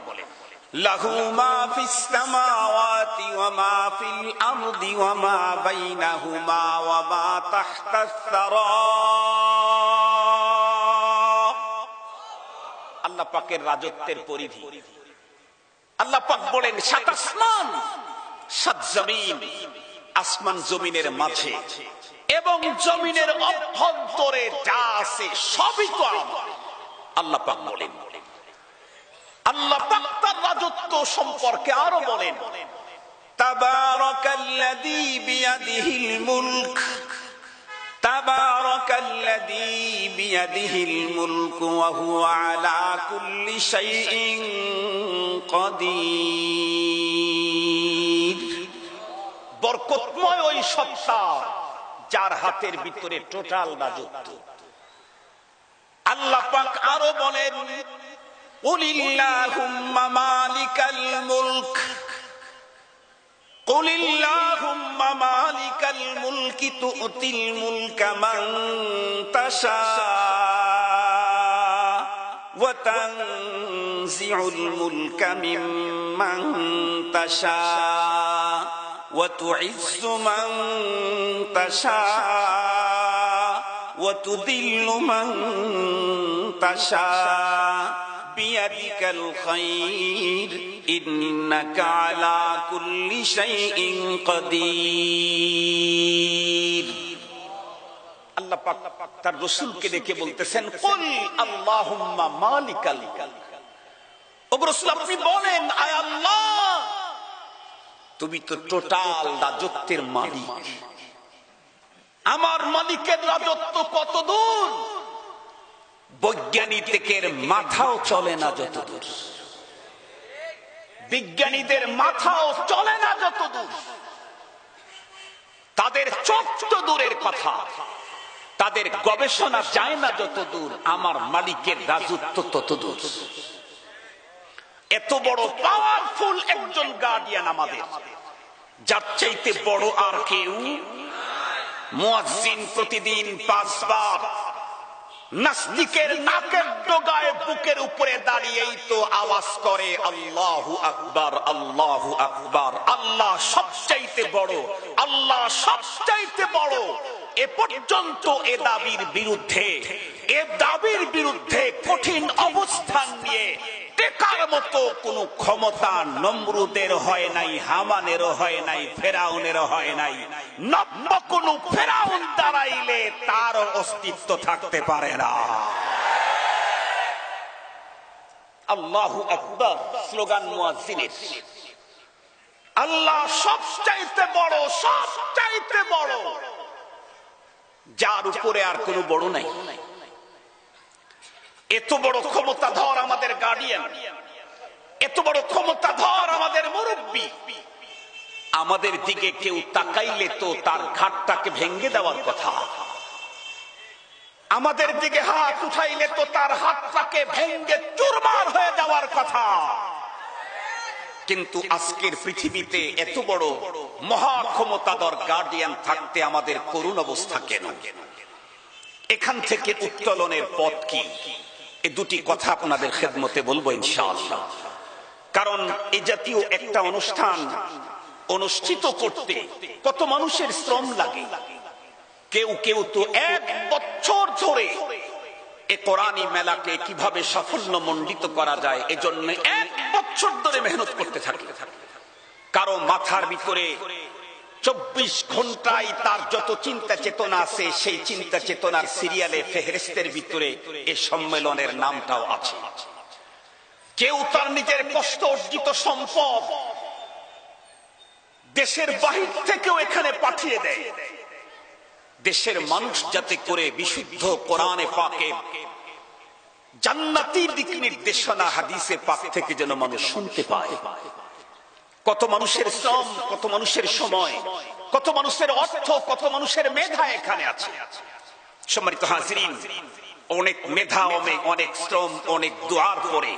লাহু মা ফিস সামাওয়াতি ওয়া মা ফিল আরদি ওয়া মা বাইনাহুমা ওয়া মা তাহতাস সারা। আল্লাহ পাকের রাজত্বের পরিধি। আল্লাহ পাক বলেন সাত আসমান সাত জমিন, আসমান জমিনের মাঝে এবং জমিনের অভ্যন্তরে যা আছে সবই তো আমার। আল্লাহ পাক বলেন, আল্লাহ পাক তার রাজত্ব সম্পর্কে আরো বলেন তাবারাকাল্লাযী বিয়াদিহিল মুলক তাবারাকাল্লাযী বিয়াদিহিল মুলক ওয়া হুয়া আলা কুল্লি শাইইন কাদির। বরকতময় ওই সত্তা যার হাতের ভিতরে টোটাল রাজত্ব। আল্লাহ পাক আরো বলেন কুলিল্লাহুম্মা মালিকাল মুলক কুলিল্লাহুম্মা মালিকাল মুলকি তুতিল মুলকা মান তাশা ওয়া তানজিউল মুলকা মিম্মান তাশা ওয়া তুইজ্জু মান তাশা ওয়া তুদিল্লু মান তাশা বিয়াদিকাল খায়র ইন্নাকা আলা কুল্লি শাইইন কাদির। আল্লাহ পাক তার রাসূলকে ডেকে বলতেছেন কুল আল্লাহুম্মা মালিকাল। ও রাসূল আপনি বলেন, আয় আল্লাহ তুমি তো টোটাল রাজত্বের মালিক। আমার মালিকের রাজত্ব কত দূর, বৈজ্ঞানিকের মাথাও চলে না যত দূর। বিজ্ঞানীদের মাথাও চলে না যত দূর, তাদের চোখ তো দূরের কথা, তাদের গবেষণা যায় না যত দূর, আমার মালিকের রাজত্ব তত দূর। এত বড় পাওয়ারফুল একজন গার্ডিয়ান আমাদের, যার চাইতে বড় আর কেউ। মুয়াজ্জিন প্রতিদিন 5 বার নাস্তিকের নাকের ডগায় বুকের উপরে দাঁড়িয়েই তো আওয়াজ করে আল্লাহু আকবার, আল্লাহু আকবার। আল্লাহ সবচাইতে বড়, আল্লাহ সবচাইতে বড়। এ পর্যন্ত এ দাবির বিরুদ্ধে কঠিন অবস্থান নিয়ে টেকার মতো কোন ক্ষমতা নমরুদের হয় নাই, হামানেরও হয় নাই, ফেরাউনেরও হয় নাই। নব্য কোন ফেরাউন দাঁড়াইলে তার অস্তিত্ব থাকতে পারে না। আল্লাহু আকবার স্লোগান মুয়াজ্জিনের। আল্লাহ সবচাইতে বড়, সবচাইতে বড়, যার উপরে আর কোনো বড় নাই। এত বড় ক্ষমতাধর আমাদের গার্ডিয়ান, এত বড় ক্ষমতাধর আমাদের মুরব্বী, আমাদের দিকে কেউ তাকাইলে তো তার ঘাটটাকে ভেঙে দেওয়ার কথা, আমাদের দিকে হাত উঠাইলে তো তার হাতটাকে ভেঙে চুরমার হয়ে যাওয়ার কথা। কিন্তু আজকের পৃথিবীতে এত বড় মহা ক্ষমতাধর গার্ডিয়ান থাকতে আমাদের করুণ অবস্থা কেন? এখান থেকে উত্তোলনের পথ কি? এই দুটি কথা আপনাদের খেদমতে বলবো ইনশাআল্লাহ। কারণ এই জাতীয় একটা অনুষ্ঠান অনুষ্ঠিত করতে কত মানুষের শ্রম লাগে। কেউ কেউ তো 1 বছর ধরে এই কোরআনী মেলাকে কিভাবে সাফল্য মণ্ডিত করা যায় এজন্য 1 বছর ধরে মেহনত করতে থাকে। কারো মাথার ভিতরে 24 ঘন্টায় তার যত চিন্তা চেতনা আছে, সেই চিন্তা চেতনার সিরিয়ালে ফেহরিস্তের ভিতরে এই সম্মেলনের নামটাও আছে। কেউ তার নিজের কষ্ট অর্জিত সম্পদ দেশের বাহির থেকেও এখানে পাঠিয়ে দেয়, দেশের মানুষ যাতে করে বিশুদ্ধ কোরআনে পাকে জান্নাতি দিক নির্দেশনা হাদিসে পাক থেকে যেন মানুষ শুনতে পায়। কত মানুষের শ্রম, কত মানুষের সময়, কত মানুষের অর্থ, কত মানুষের মেধা এখানে আছে। সম্মানিত হাজিরিন, অনেক মেধা, অনেক শ্রম, অনেক দুআর পরে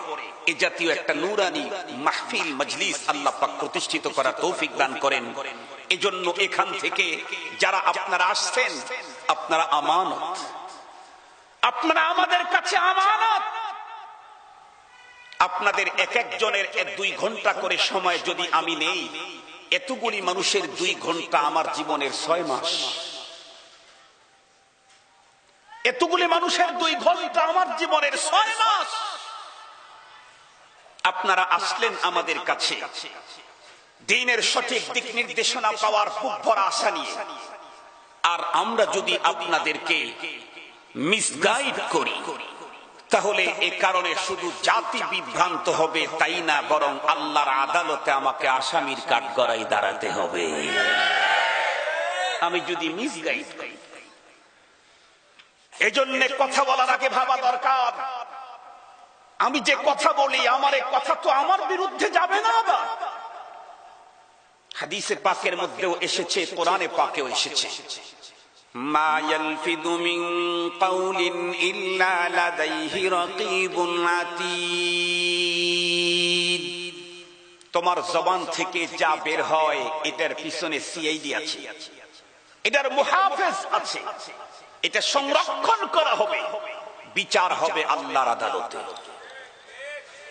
এই জাতীয় একটা নূরানি মাহফিল মজলিস আল্লাহ পাক প্রতিষ্ঠিত করার তৌফিক দান করেন। এজন্য এখান থেকে যারা আপনারা আসছেন, আপনারা আমানত, আপনারা আমাদের কাছে আমানত। আপনাদের এক একজনের 2 ঘন্টা করে সময় যদি আমি নেই, এতগুলি মানুষের 2 ঘন্টা আমার জীবনের 6 মাস। এতগুলি মানুষের 2 ঘন্টা আমার জীবনের 6 মাস। আপনারা আসলেন আমাদের কাছে দ্বীনের সঠিক দিক নির্দেশনা পাওয়ার বুক ভরা আশা নিয়ে। আর আমরা যদি আপনাদেরকে মিসগাইড করি, তাহলে এ কারণে শুধু জাতি বিভ্রান্ত হবে তাই না, বরং আল্লাহর আদালতে আমাকে আসামির কাঠগড়ায় দাঁড়াতে হবে আমি যদি মিসগাইড করি। এজন্য কথা বলার আগে ভাবা দরকার, আমি যে কথা বলি আমার এই কথা তো আমার বিরুদ্ধে যাবে না। আবার হাদিসে পাকের মধ্যেও এসেছে, কোরআনে পাকেও এসেছে, মা ইয়ালফিদু মিন কাউলিন ইল্লা লাদাইহি রাকীবুন আতীদ। তোমার জবান থেকে যা বের হয় এটার পিছনে সিআইডি আছে, এটার মুহাফেজ আছে, এটা সংরক্ষণ করা হবে, বিচার হবে আল্লাহর আদালতে।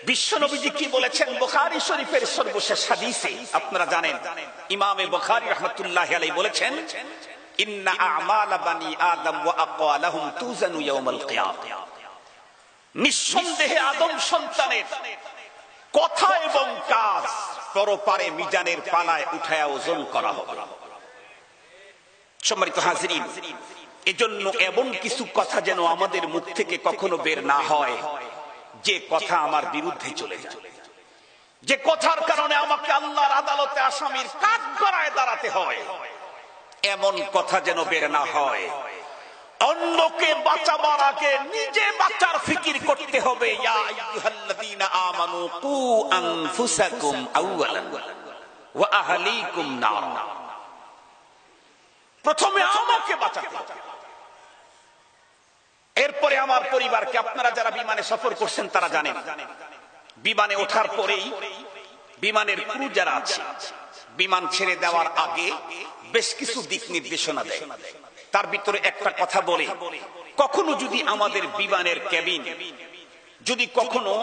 বিশ্বনবীজি কি বলেছেন বুখারী শরীফের সর্বশেষ হাদিসে? আপনারা জানেন, ইমামে বুখারী রাহমাতুল্লাহি আলাইহি বলেছেন, ইন্না আ'মালা বানি আদম ওয়া আকওয়ালাহুম তুজানু ইয়াউমাল কিয়ামah। নিঃসন্দেহে আদম সন্তানের কথা এবং কাজ পরপারে মিজানের পালায় উঠায়া ওজন করা হবে। সম্মানিত হাজিরিন, এজন্য এমন কিছু কথা যেন আমাদের মুখ থেকে কখনো বের না হয় যে কথা আমার বিরুদ্ধে চলে যায়, যে কথার কারণে আমাকে আল্লাহর আদালতে আসামির কাঠগড়ায় দাঁড়াতে হয়, এমন কথা যেন বের না হয়। অন্যকে বাঁচাবার আগে নিজে বাঁচার ফিকির করতে হবে। ইয়া আইয়ুহাল্লাযীনা আমানু কু আনফুসাকুম আওয়ালান ওয়া আহলিকুম নার। প্রথমে আমাকে বাঁচাতে হবে, এরপরে আমার পরিবারকে। আপনারা যারা বিমানে সফর করছেন তারা জানেন, বিমানে ওঠার পরেই বিমানের ক্রু যারা আছে, বিমান ছেড়ে দেওয়ার আগে বেশ কিছু দিক নির্দেশনা দেয়। তার ভিতরে একটা কথা বলে, কখনো যদি আমাদের বিমানের কেবিন যদি কখনো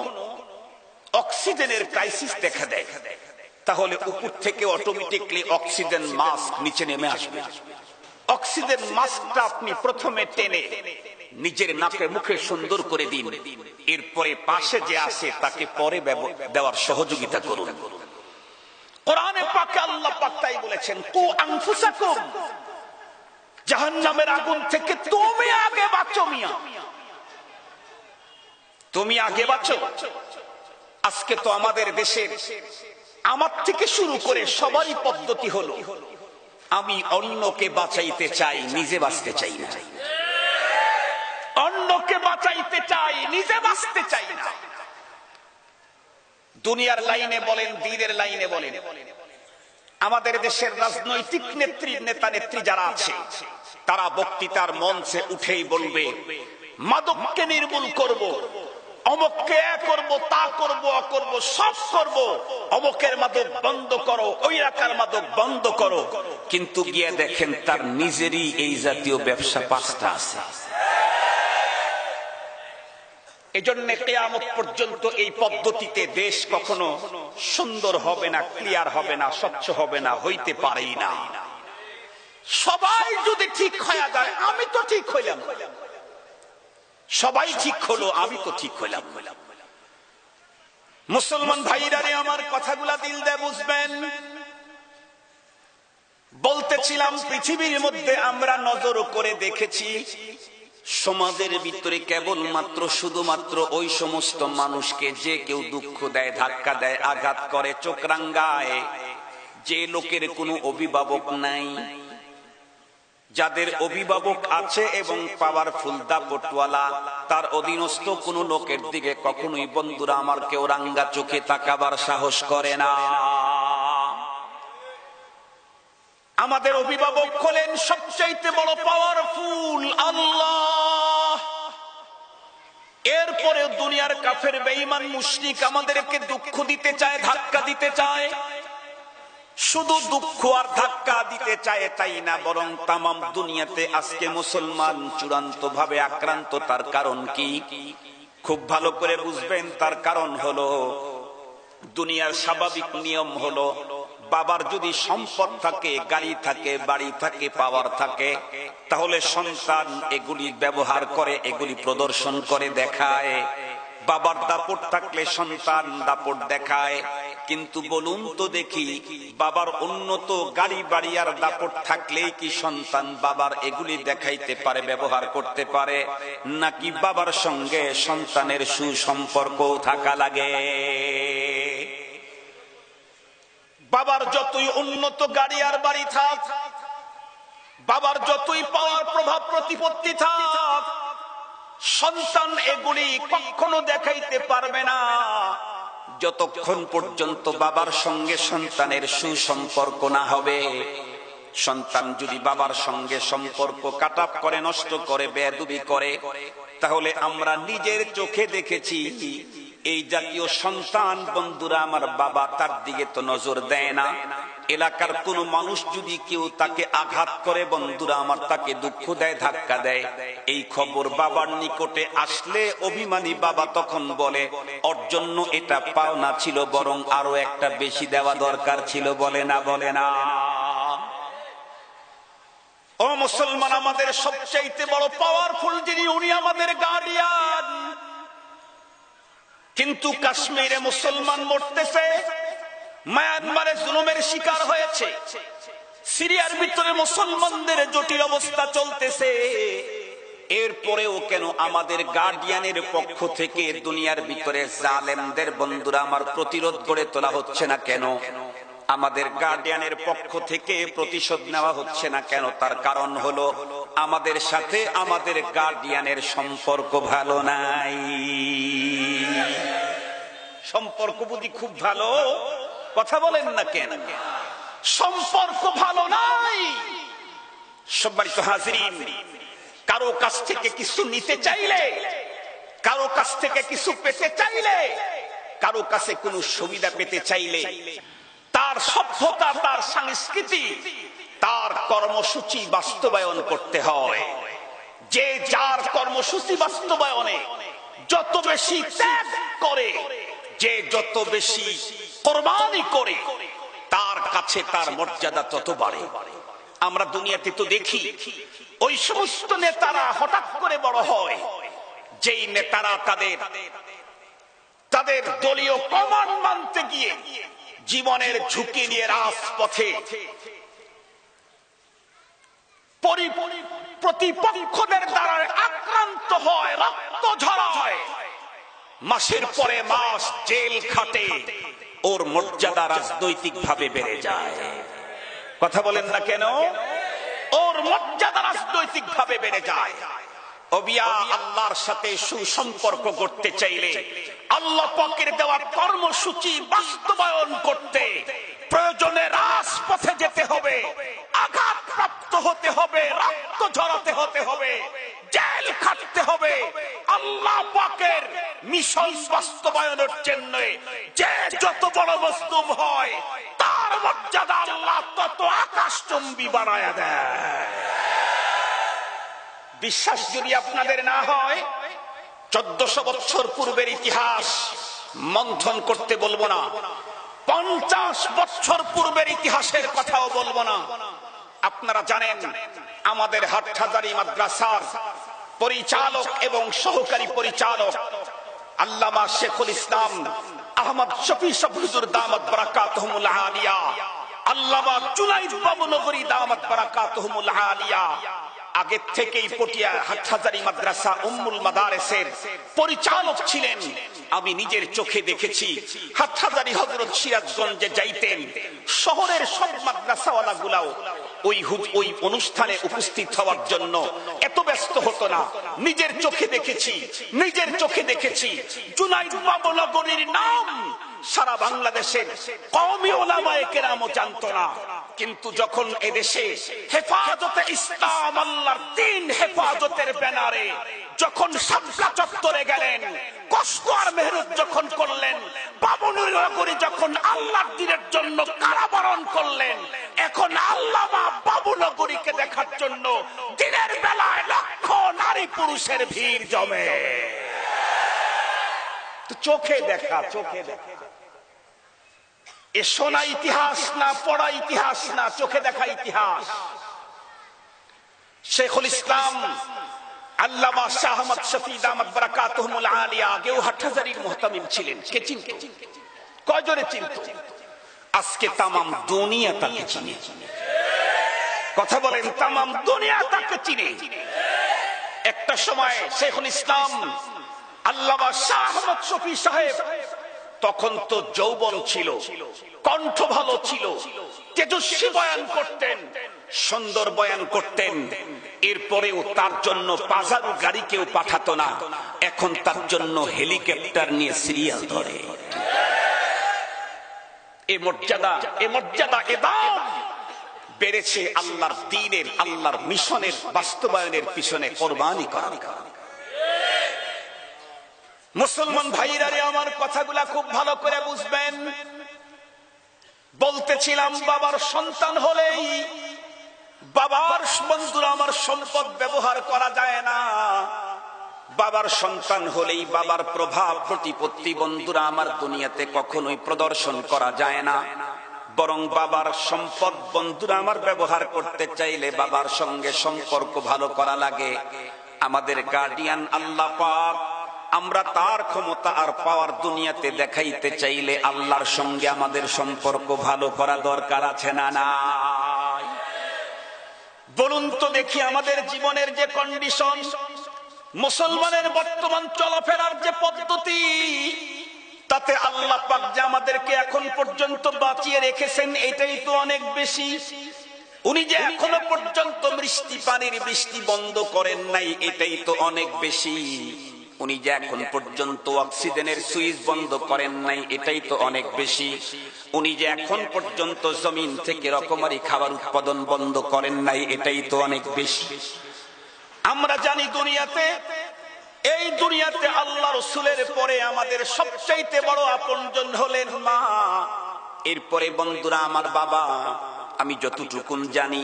অক্সিজেনের ক্রাইসিস দেখা দেয়, তাহলে উপর থেকে অটোমেটিকলি অক্সিজেন মাস্ক নিচে নেমে আসবে। অক্সিজেন মাস্কটা আপনি প্রথমে টেনে নিজের নাকে মুখে সুন্দর করে দিন, এরপরে পাশে যে আসে তাকে পরে দেওয়ার সহযোগিতা করুন। কোরআনে পাকে আল্লাহ পাক তাই বলেছেন, কু আনফুসাকুম, জাহান্নামের আগুন থেকে তুমি আগে বাঁচো মিয়া, তুমি আগে বাঁচো। আজকে তো আমাদের দেশে আমার থেকে শুরু করে সবারই পদ্ধতি হলো, আমি অন্যকে বাঁচাইতে চাই, নিজে বাঁচতে চাই না। অন্যকে বাঁচাইতে চাই, নিজে বাঁচতে চাই না। দুনিয়ার লাইনে বলেন, দ্বীনের লাইনে বলেন, আমাদের দেশের রাজনৈতিক নেতা নেত্রী যারা আছে, তারা বক্তৃতার মঞ্চে উঠেই বলবে মাদককে নির্মূল করব, অমুককে করব, তা করব, অকরব, সব করব, অমুকের মাদক বন্ধ করো, ওই এলাকার মাদক বন্ধ করো। কিন্তু গিয়ে দেখেন তার নিজেরই এই জাতীয় ব্যবসা 5টা আছে। এজন্য কিয়ামত পর্যন্ত এই পদ্ধতিতে দেশ কখনো সুন্দর হবে না, ক্লিয়ার হবে না, স্বচ্ছ হবে না, হইতে পারেই না। সবাই যদি ঠিক হয়ে যায়, আমি তো ঠিক হইলাম, সবাই ঠিক হলো, আমি তো ঠিক হইলাম। মুসলমান ভাইরা রে, আমার কথাগুলা দিল দিয়ে বুঝবেন। বলতেছিলাম, পৃথিবীর মধ্যে আমরা নজর করে দেখেছি, সমাজের ভিতরে কেবলমাত্র শুধুমাত্র ওই সমস্ত মানুষকে যে কেউ দুঃখ দেয়, ধাক্কা দেয়, আঘাত করে, চোখ রাঙ্গায়, যে লোকের কোনো অভিভাবক নাই, যাদের অভিভাবক আছে এবং পাওয়ারফুল দাপটওয়ালা, তার অধীনস্থ কোন লোকের দিকে কখনোই বন্ধুরা আমার কেউ রাঙ্গা চোখে তাকাবার সাহস করে না। আমাদের অভিভাবক হলেন সবচাইতে বড় পাওয়ারফুল আল্লাহ। এরপরে দুনিয়ার কাফের বেঈমান মুশরিক আমাদেরকে দুঃখ দিতে চায়, ধাক্কা দিতে চায়। শুধু দুঃখ আর ধাক্কা দিতে চায় তাই না, বরং তামাম দুনিয়াতে আজকে মুসলমান চূড়ান্ত ভাবে আক্রান্ত। তার কারণ কি? খুব ভালো করে বুঝবেন। তার কারণ হলো, দুনিয়ার স্বাভাবিক নিয়ম হলো, বাবার যদি সম্পদ থাকে, গাড়ি থাকে, বাড়ি থাকে, পাওয়ার থাকে, তাহলে সন্তান এগুলি ব্যবহার করে, এগুলি প্রদর্শন করে, দেখায়। বাবার দাপট থাকলে সন্তান দাপট দেখায়। কিন্তু বলুন তো দেখি, বাবার উন্নত গাড়ি বাড়ি আর দাপট থাকলেই কি সন্তান বাবার এগুলি দেখাইতে পারে, ব্যবহার করতে পারে? নাকি বাবার সঙ্গে সন্তানের সুসম্পর্ক থাকা লাগে? বাবার যতই উন্নত গাড়ি আর বাড়ি থাক, বাবার যতই পাওয়ার প্রভাব প্রতিপত্তি থাক, সন্তান এগুলি কখনো দেখাইতে পারবে না যতক্ষণ পর্যন্ত বাবার সঙ্গে সন্তানের সুসম্পর্ক না হবে। সন্তান যদি বাবার সঙ্গে সম্পর্ক কাটাপ করে, নষ্ট করে, বেয়াদবি করে, তাহলে আমরা নিজের চোখে দেখেছি এই জাতীয় সন্তান বন্ধুরা আমার, বাবা তার দিকে তো নজর দেয় না। এলাকার কোন মানুষ যদি কেউ তাকে আঘাত করে বন্ধুরা আমার, তাকে দুঃখ দেয়, ধাক্কা দেয়, এই খবর বাবার নিকটে আসলে অভিমানী বাবা তখন বলে, ওর জন্য এটা পাওনা ছিল, বরং আরো একটা বেশি দেওয়া দরকার ছিল। বলে না? বলে না? ও মুসলমান, আমাদের সবচাইতে বড় পাওয়ারফুল যিনি, উনি আমাদের গার্ডিয়ান। কিন্তু কাশ্মীরে মুসলমান মরতেছে, মায়ানমারে জুলুমের শিকার হয়েছে, সিরিয়ার ভিতরে মুসলমানদের জটিল অবস্থা চলতেছে। এরপরেও কেন আমাদের গার্ডিয়ানের পক্ষ থেকে দুনিয়ার ভিতরে জালেমদের বন্ধুরা আমার প্রতিরোধ গড়ে তোলা হচ্ছে না কেন? আমাদের গার্ডিয়ানের পক্ষ থেকে প্রতিশোধ নেওয়া হচ্ছে না কেন? তার কারণ হলো আমাদের সাথে আমাদের গার্ডিয়ানের সম্পর্ক ভালো নাই। সম্পর্ক বুঝি খুব ভালো, কথা বলেন না কেন? সম্পর্ক ভালো নাই। সম্মানিত হাজিরিন, কারো কাছ থেকে কিছু নিতে চাইলে, কারো কাছ থেকে কিছু পেতে চাইলে, কারো কাছে কোনো সুবিধা পেতে চাইলে তার সভ্যতা, তার সংস্কৃতি, তার কর্মসূচি বাস্তবায়ন করতে হয়। যে যার কর্মসূচি বাস্তবায়নে যত বেশি ত্যাগ করে, যে যত বেশি কোরবানি করে, তার কাছে তার মর্যাদা তত বাড়ে। আমরা দুনিয়াতে তো দেখি ওই সমস্ত নেতারা হঠাৎ করে বড় হয়, যেই নেতারা তাদের দলীয় কমান্ড মানতে গিয়ে জীবনের ঝুঁকি নিয়ে রাজপথে প্রতিপক্ষদের দ্বারা আক্রান্ত হয়, রক্ত ঝরায়, মাসের পরে মাস জেল খাটে, ওর মর্যাদা রাজনৈতিক ভাবে বেড়ে যায়। কথা বলেন না কেন? ওর মর্যাদা রাজনৈতিক ভাবে বেড়ে যায়। আল্লাহর সাথে সুসম্পর্ক করতে চাইলে, আল্লাহ পাকের দেওয়া কর্মসূচি বাস্তবায়ন করতে প্রয়োজনে রাজপথে যেতে হবে, আঘাতপ্রাপ্ত হতে হবে, রক্ত ঝরাতে হতে হবে, জেল খাটতে হবে। আল্লাহ পাকের মিশন বাস্তবায়নের জন্য যে যত বড় মজলুম হয়, তার মর্যাদা আল্লাহ তত আকাশচুম্বী বানায়া দেয়। বিশ্বাস যদি আপনাদের না হয়, 1400 বছর পূর্বের ইতিহাস মন্থন করতে বলবো না, 50 বছর পূর্বের ইতিহাসের কথাও বলবো না। আপনারা জানেন আমাদের হাটহাজারী মাদ্রাসার পরিচালক এবং সহকারী পরিচালক আল্লামা শেখুল ইসলাম আহমদ শফি সাহেব হুজুর দামাত বারাকাতুহুমুল আলিয়া, আল্লামা জুনাইদ বাবু নগরী দামাত বারাকাতুহুমুল আলিয়া আগে থেকেই পটিয়া হাটহাজারী মাদ্রাসা উম্মুল মাদারেসের পরিচালক ছিলেন। আমি নিজের চোখে দেখেছি হাটহাজারী হযরত সিরাজগঞ্জে যাইতেন, শহরের সব মাদ্রাসাওয়ালা গুলাও ওই অনুষ্ঠানে উপস্থিত হওয়ার জন্য এত ব্যস্ত হতো না। নিজের চোখে দেখেছি জুনাইদ বাবু নগরীর নাম সারা বাংলাদেশের কওমি উলামায়ে কেরামও জানতো না। কিন্তু যখন এদেশে হেফাজতে ইসলাম, আল্লাহর দ্বীন হেফাজতের ব্যানারে যখন শাপলা চত্বরে গেলেন, কষ্ট আর মেহনত যখন করলেন, বাবুনুর নগরী যখন আল্লাহর দ্বীনের জন্য কারাবরণ করলেন, এখন আল্লামা বাবু নগরীকে দেখার জন্য দিনের বেলায় লক্ষ নারী পুরুষের ভিড় জমে। চোখে দেখা এ শোনা ইতিহাস না, পড়া ইতিহাস না, চোখে দেখা ইতিহাস। শেখুল ইসলাম আল্লামা শাহ আহমদ শফি দামাত বারাকাতুহুমুল আলিয়া আগেও হাটহাজারীর মুহতামিম ছিলেন। কে চিনত? কয়জনে চিনত? আজকে তামাম দুনিয়া তাকে চিনে। কথা বলেন, তামাম দুনিয়া তাকে চিনে। একটা সময় শেখুল ইসলাম আল্লামা শাহ আহমদ শফি সাহেব তখন তো যৌবন ছিল, কণ্ঠ ভালো ছিল, তেজস্বী বয়ান করতেন, সুন্দর বয়ান করতেন। এরপরেও তার জন্য পাজারু গাড়ি কেউ পাঠাতো না, এখন তার জন্য হেলিকপ্টার নিয়ে সিরিয়াল ধরে। এ মর্যাদা এ দাম বেড়েছে আল্লাহর দ্বীনের, আল্লাহর মিশনের বাস্তবায়নের পিছনে কোরবানি করার কারণে। মুসলমান ভাইরা রে, আমার কথাগুলা খুব ভালো করে বুঝবেন। বলতেছিলাম বাবার সন্তান হলেই, বাবার বন্ধুরা আমার সম্পদ ব্যবহার করা যায় না। বাবার সন্তান হলেই বাবার প্রভাব প্রতিপত্তি বন্ধুরা আমার দুনিয়াতে কখনোই প্রদর্শন করা যায় না। বরং বাবার সম্পদ বন্ধুরা আমার ব্যবহার করতে চাইলে বাবার সঙ্গে সম্পর্ক ভালো করা লাগে। আমাদের গার্ডিয়ান আল্লাহ পাক, আমরা তার ক্ষমতা আর পাওয়ার দুনিয়াতে দেখাইতে চাইলে আল্লাহর সঙ্গে আমাদের সম্পর্ক ভালো করা দরকার আছে না নাই? বলুন তো দেখি, আমাদের জীবনের যে কন্ডিশন, মুসলমানের বর্তমান চলাফেরার যে পদ্ধতি, তাতে আল্লাহ পাক যে আমাদেরকে এখন পর্যন্ত বাঁচিয়ে রেখেছেন এটাই তো অনেক বেশি। উনি যে এখনো পর্যন্ত বৃষ্টি পানির বৃষ্টি বন্ধ করেন নাই এটাই তো অনেক বেশি। উনি যে এখন পর্যন্ত অক্সিজেনের সুইচ বন্ধ করেন নাই এটাই তো অনেক বেশি। উনি যে এখন পর্যন্ত জমিন থেকে রকমারি খাবার উৎপাদন বন্ধ করেন নাই এটাই তো অনেক বেশি। আমরা জানি এই দুনিয়াতে আল্লাহ রাসূলের পরে আমাদের সবচাইতে বড় আপনজন হলেন মা। এরপরে বন্ধুরা আমার বাবা। আমি যতটুকুন জানি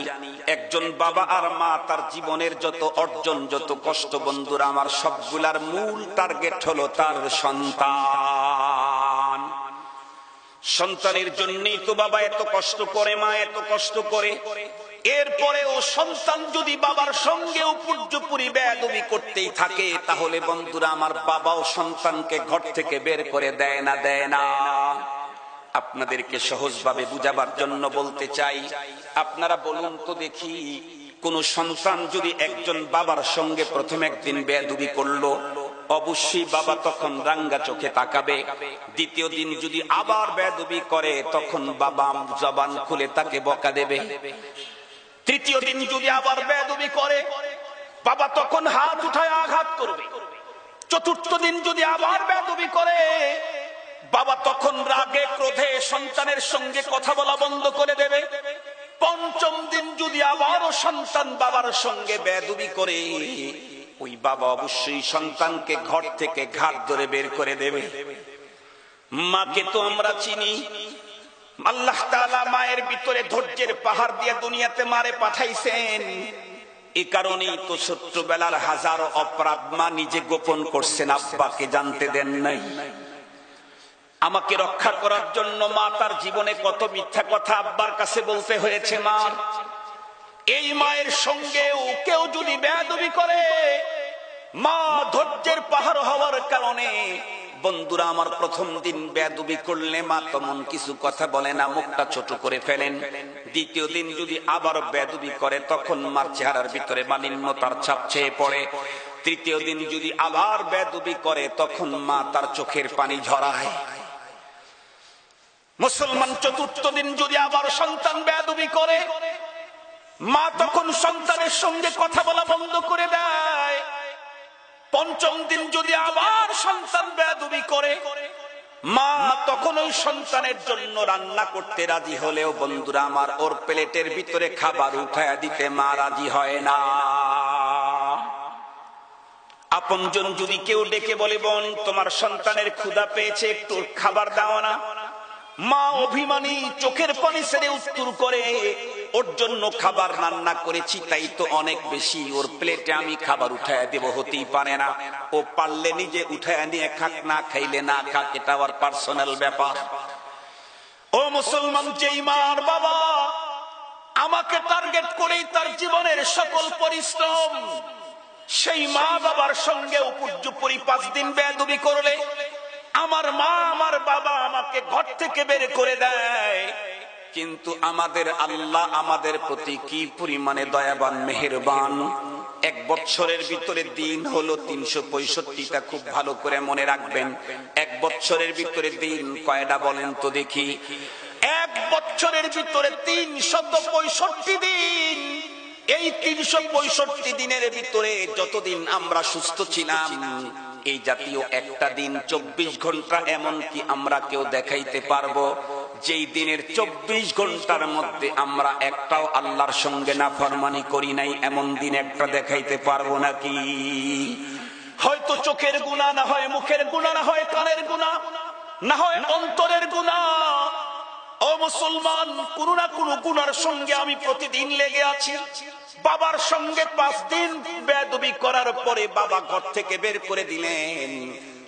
একজন বাবা আর মা তার জীবনের যত অর্জন যত কষ্ট বন্ধুরা আমার সবগুলার মূল টার্গেট হলো তার সন্তান। সন্তানের জন্যই তো বাবা এত কষ্ট করে, মা এত কষ্ট করে। এরপরেও সন্তান যদি বাবার সঙ্গে উপর্যুপরি বেয়াদবি করতেই থাকে তাহলে বন্ধুরা আমার বাবাও সন্তানকে ঘর থেকে বের করে দেয় না। আপনাদেরকে সহজভাবে বুঝাবার জন্য বলতে চাই, আপনারা বলুন তো দেখি, কোন সন্তান যদি একজন বাবার সঙ্গে প্রথম একদিন বেয়াদবি করলো, অবশ্যই বাবা তখন রাঙ্গা চোখে তাকাবে। দ্বিতীয় দিন যদি আবার বেয়াদবি করে তখন বাবা জবান খুলে তাকে বকা দেবে। তৃতীয় দিন যদি আবার বেয়াদবি করে বাবা তখন হাত উঠায় আঘাত করবে। চতুর্থ দিন যদি আবার বেয়াদবি করে বাবা তখন রাগে ক্রোধে সন্তানের সঙ্গে কথা বলা বন্ধ করে দেবে। পঞ্চম দিন যদি আবারও সন্তান বাবার সঙ্গে বেয়াদবি করে ওই বাবা অবশ্যই সন্তানকে ঘর থেকে ঘাট ধরে বের করে দেবে। মাকে তো আমরা চিনি, আল্লাহ তাআলা মায়ের ভিতরে ধৈর্যের পাহাড় দিয়ে দুনিয়াতে মারে পাঠাইছেন। এই কারণেই তো ছোট্টবেলার হাজারো অপরাধ মা নিজে গোপন করছেন, আব্বাকে জানতে দেন নাই। আমাকে রক্ষা করার জন্য মা তার জীবনে কত মিথ্যা কথা আব্বার কাছে বলতে হয়েছে মার। এই মায়ের সঙ্গেও কেউ যদি বেয়াদবি করে মা ধৈর্যের পাহাড় হওয়ার কারণে বন্ধুরা আমার প্রথম দিন বেয়াদবি করলে মা তেমন কিছু কথা বলে না, মুখটা ছোট করে ফেলেন। দ্বিতীয় দিন যদি আবার বেয়াদবি করে তখন মার চেহারার ভিতরে মালিন্যতার ছাপ ছেয়ে পড়ে। তৃতীয় দিন যদি আবার বেয়াদবি করে তখন মা তার চোখের পানি ঝরায়। মুসলমান চতুর্থ দিন যদি আবার সন্তান বেয়াদবি করে মা তখন সন্তানের সঙ্গে কথা বলা বন্ধ করে দেয়। পঞ্চম দিন যদি আবার সন্তান বেয়াদবি করে মা তখন ওই সন্তানের জন্য রান্না করতে রাজি হলেও বন্ধুরা আমার ওর প্লেটের ভিতরে খাবার উঠায়া দিতে মা রাজি হয় না। আপনজন যদি কেউ ডেকে বলে বোন তোমার সন্তানের ক্ষুধা পেয়েছে একটু খাবার দাও না, মা অভিমানী চোখের পানি ছেড়ে উত্তর করে ওর জন্য খাবার রান্না করেছি তাই তো অনেক বেশি, ওর প্লেটে আমি খাবার উঠায়া দেব, হতেই পারে না। ও পারলে নিজে উঠায়া নিয়ে খাক, না খাইলে না খাক, এটা ওর পার্সোনাল ব্যাপার। ও মুসলমান, যেই মার বাবা আমাকে টার্গেট করেই তার জীবনের সকল পরিশ্রম, সেই মা বাবার সঙ্গে উপর্যুপরি 5 দিন বেয়াদবি করলে আমার মা আমার বাবা আমাকে ঘর থেকে বের করে দেয়। কিন্তু আমাদের আল্লাহ আমাদের প্রতি কি পরিমাণে দয়াবান মেহেরবান। 1 বছরের ভিতরে দিন হলো 365টা, খুব ভালো করে মনে রাখবেন। 1 বছরের ভিতরে দিন কয়টা বলেন তো দেখি? 1 বছরের ভিতরে 365 দিন। এই 365 দিনের ভিতরে যতদিন আমরা সুস্থ ছিলাম এই জাতীয় একটা দিন 24 ঘন্টা এমন কি আমরা কেউ দেখাইতে পারবো যেই দিনের 24 ঘন্টার মধ্যে আমরা একটাও আল্লাহর সঙ্গে নাফরমানি করি নাই? এমন দিন একটা দেখাইতে পারবো নাকি? হয়তো চোখের গুনাহ, না হয় মুখের গুনাহ, না হয় কানের গুনাহ, না হয় অন্তরের গুনাহ। ও মুসলমান, কোন না কোন গুনার সঙ্গে আমি প্রতিদিন লেগে আছি। বাবার সঙ্গে 5 দিন বেয়াদবি করার পরে বাবা ঘর থেকে বের করে দিলেন,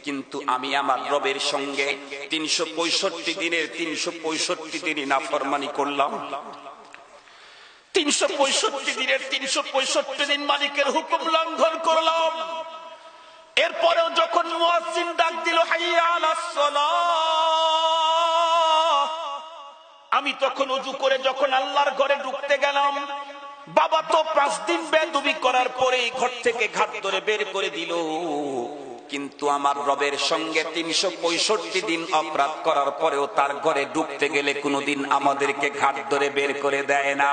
কিন্তু আমি আমার রবের সঙ্গে 365 দিনের 365 দিনই নাফরমানি করলাম। 365 দিনের 365 দিন মালিকের হুকুম লঙ্ঘন করলাম। এরপরেও যখন মুয়াজ্জিন ডাক দিল হাইয়া আলাস সালাহ, আমি তখন ওযু করে যখন আল্লাহর ঘরে ঢুকতে গেলাম, বাবা তো 5 দিন বেয়াদবি করার পরে ঘর থেকে ঘাট ধরে বের করে দিল। কিন্তু আমার রবের সঙ্গে 365 দিন অপরাধ করার পরেও তার ঘরে ঢুকতে গেলে কোনোদিন আমাদেরকে ঘাট ধরে বের করে দেয় না।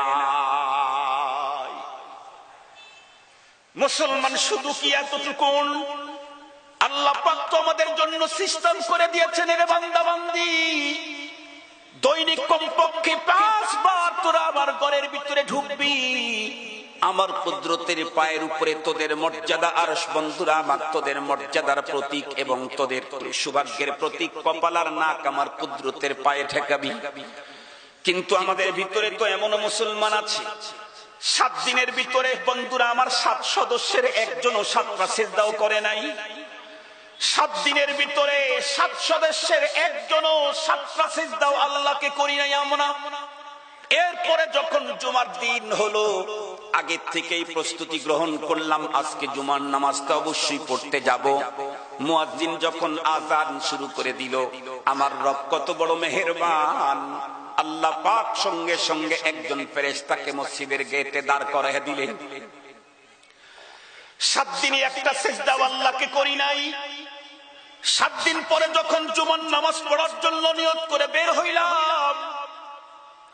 মুসলমান শুধু কি এতটুকুন? আল্লাহ পাক তো আমাদের জন্য সিস্টেম করে দিয়েছেন, রে বান্দা বান্দি, দৈনিক কমপক্ষে 5 বার তোরা আমার ঘরের ভিতরে ঢুকবি। আমার কুদরতের পায়ের উপরে তোদের মর্যাদা, আরশ বন্ধুরা আমার তোদের মর্যাদার প্রতীক এবং তোদের সৌভাগ্যের প্রতীক কপালার নাক আমার কুদরতের পায়ে ঠেকাবি। কিন্তু আমাদের ভিতরে তো এমন মুসলমান আছে 7 দিনের ভিতরে বন্ধুরা আমার 7 সদস্যের একজনও 7টা সিজদাও করে নাই। 7 দিনের ভিতরে 7 সদস্যের একজনও 7টা সিজদাও আল্লাহকে করি নাই আমরা। এরপরে যখন জুমার দিন হলো, আগে থেকেই প্রস্তুতি গ্রহণ করলাম, আজকে জুমার নামাজটা অবশ্যই পড়তে যাব। মুয়াজ্জিন যখন আযান শুরু করে দিল, আমার রব কত বড় মেহেরবান, আল্লাহ পাক সঙ্গে সঙ্গে একজন ফেরেশতাকে মসজিদের গেটে দাঁড় করায় দিলেন। 7 দিনে একটা সিজদাও আল্লাহকে করি নাই। 7 দিন পরে যখন জুমার নামাজ পড়ার জন্য নিয়ত করে বের হইলাম,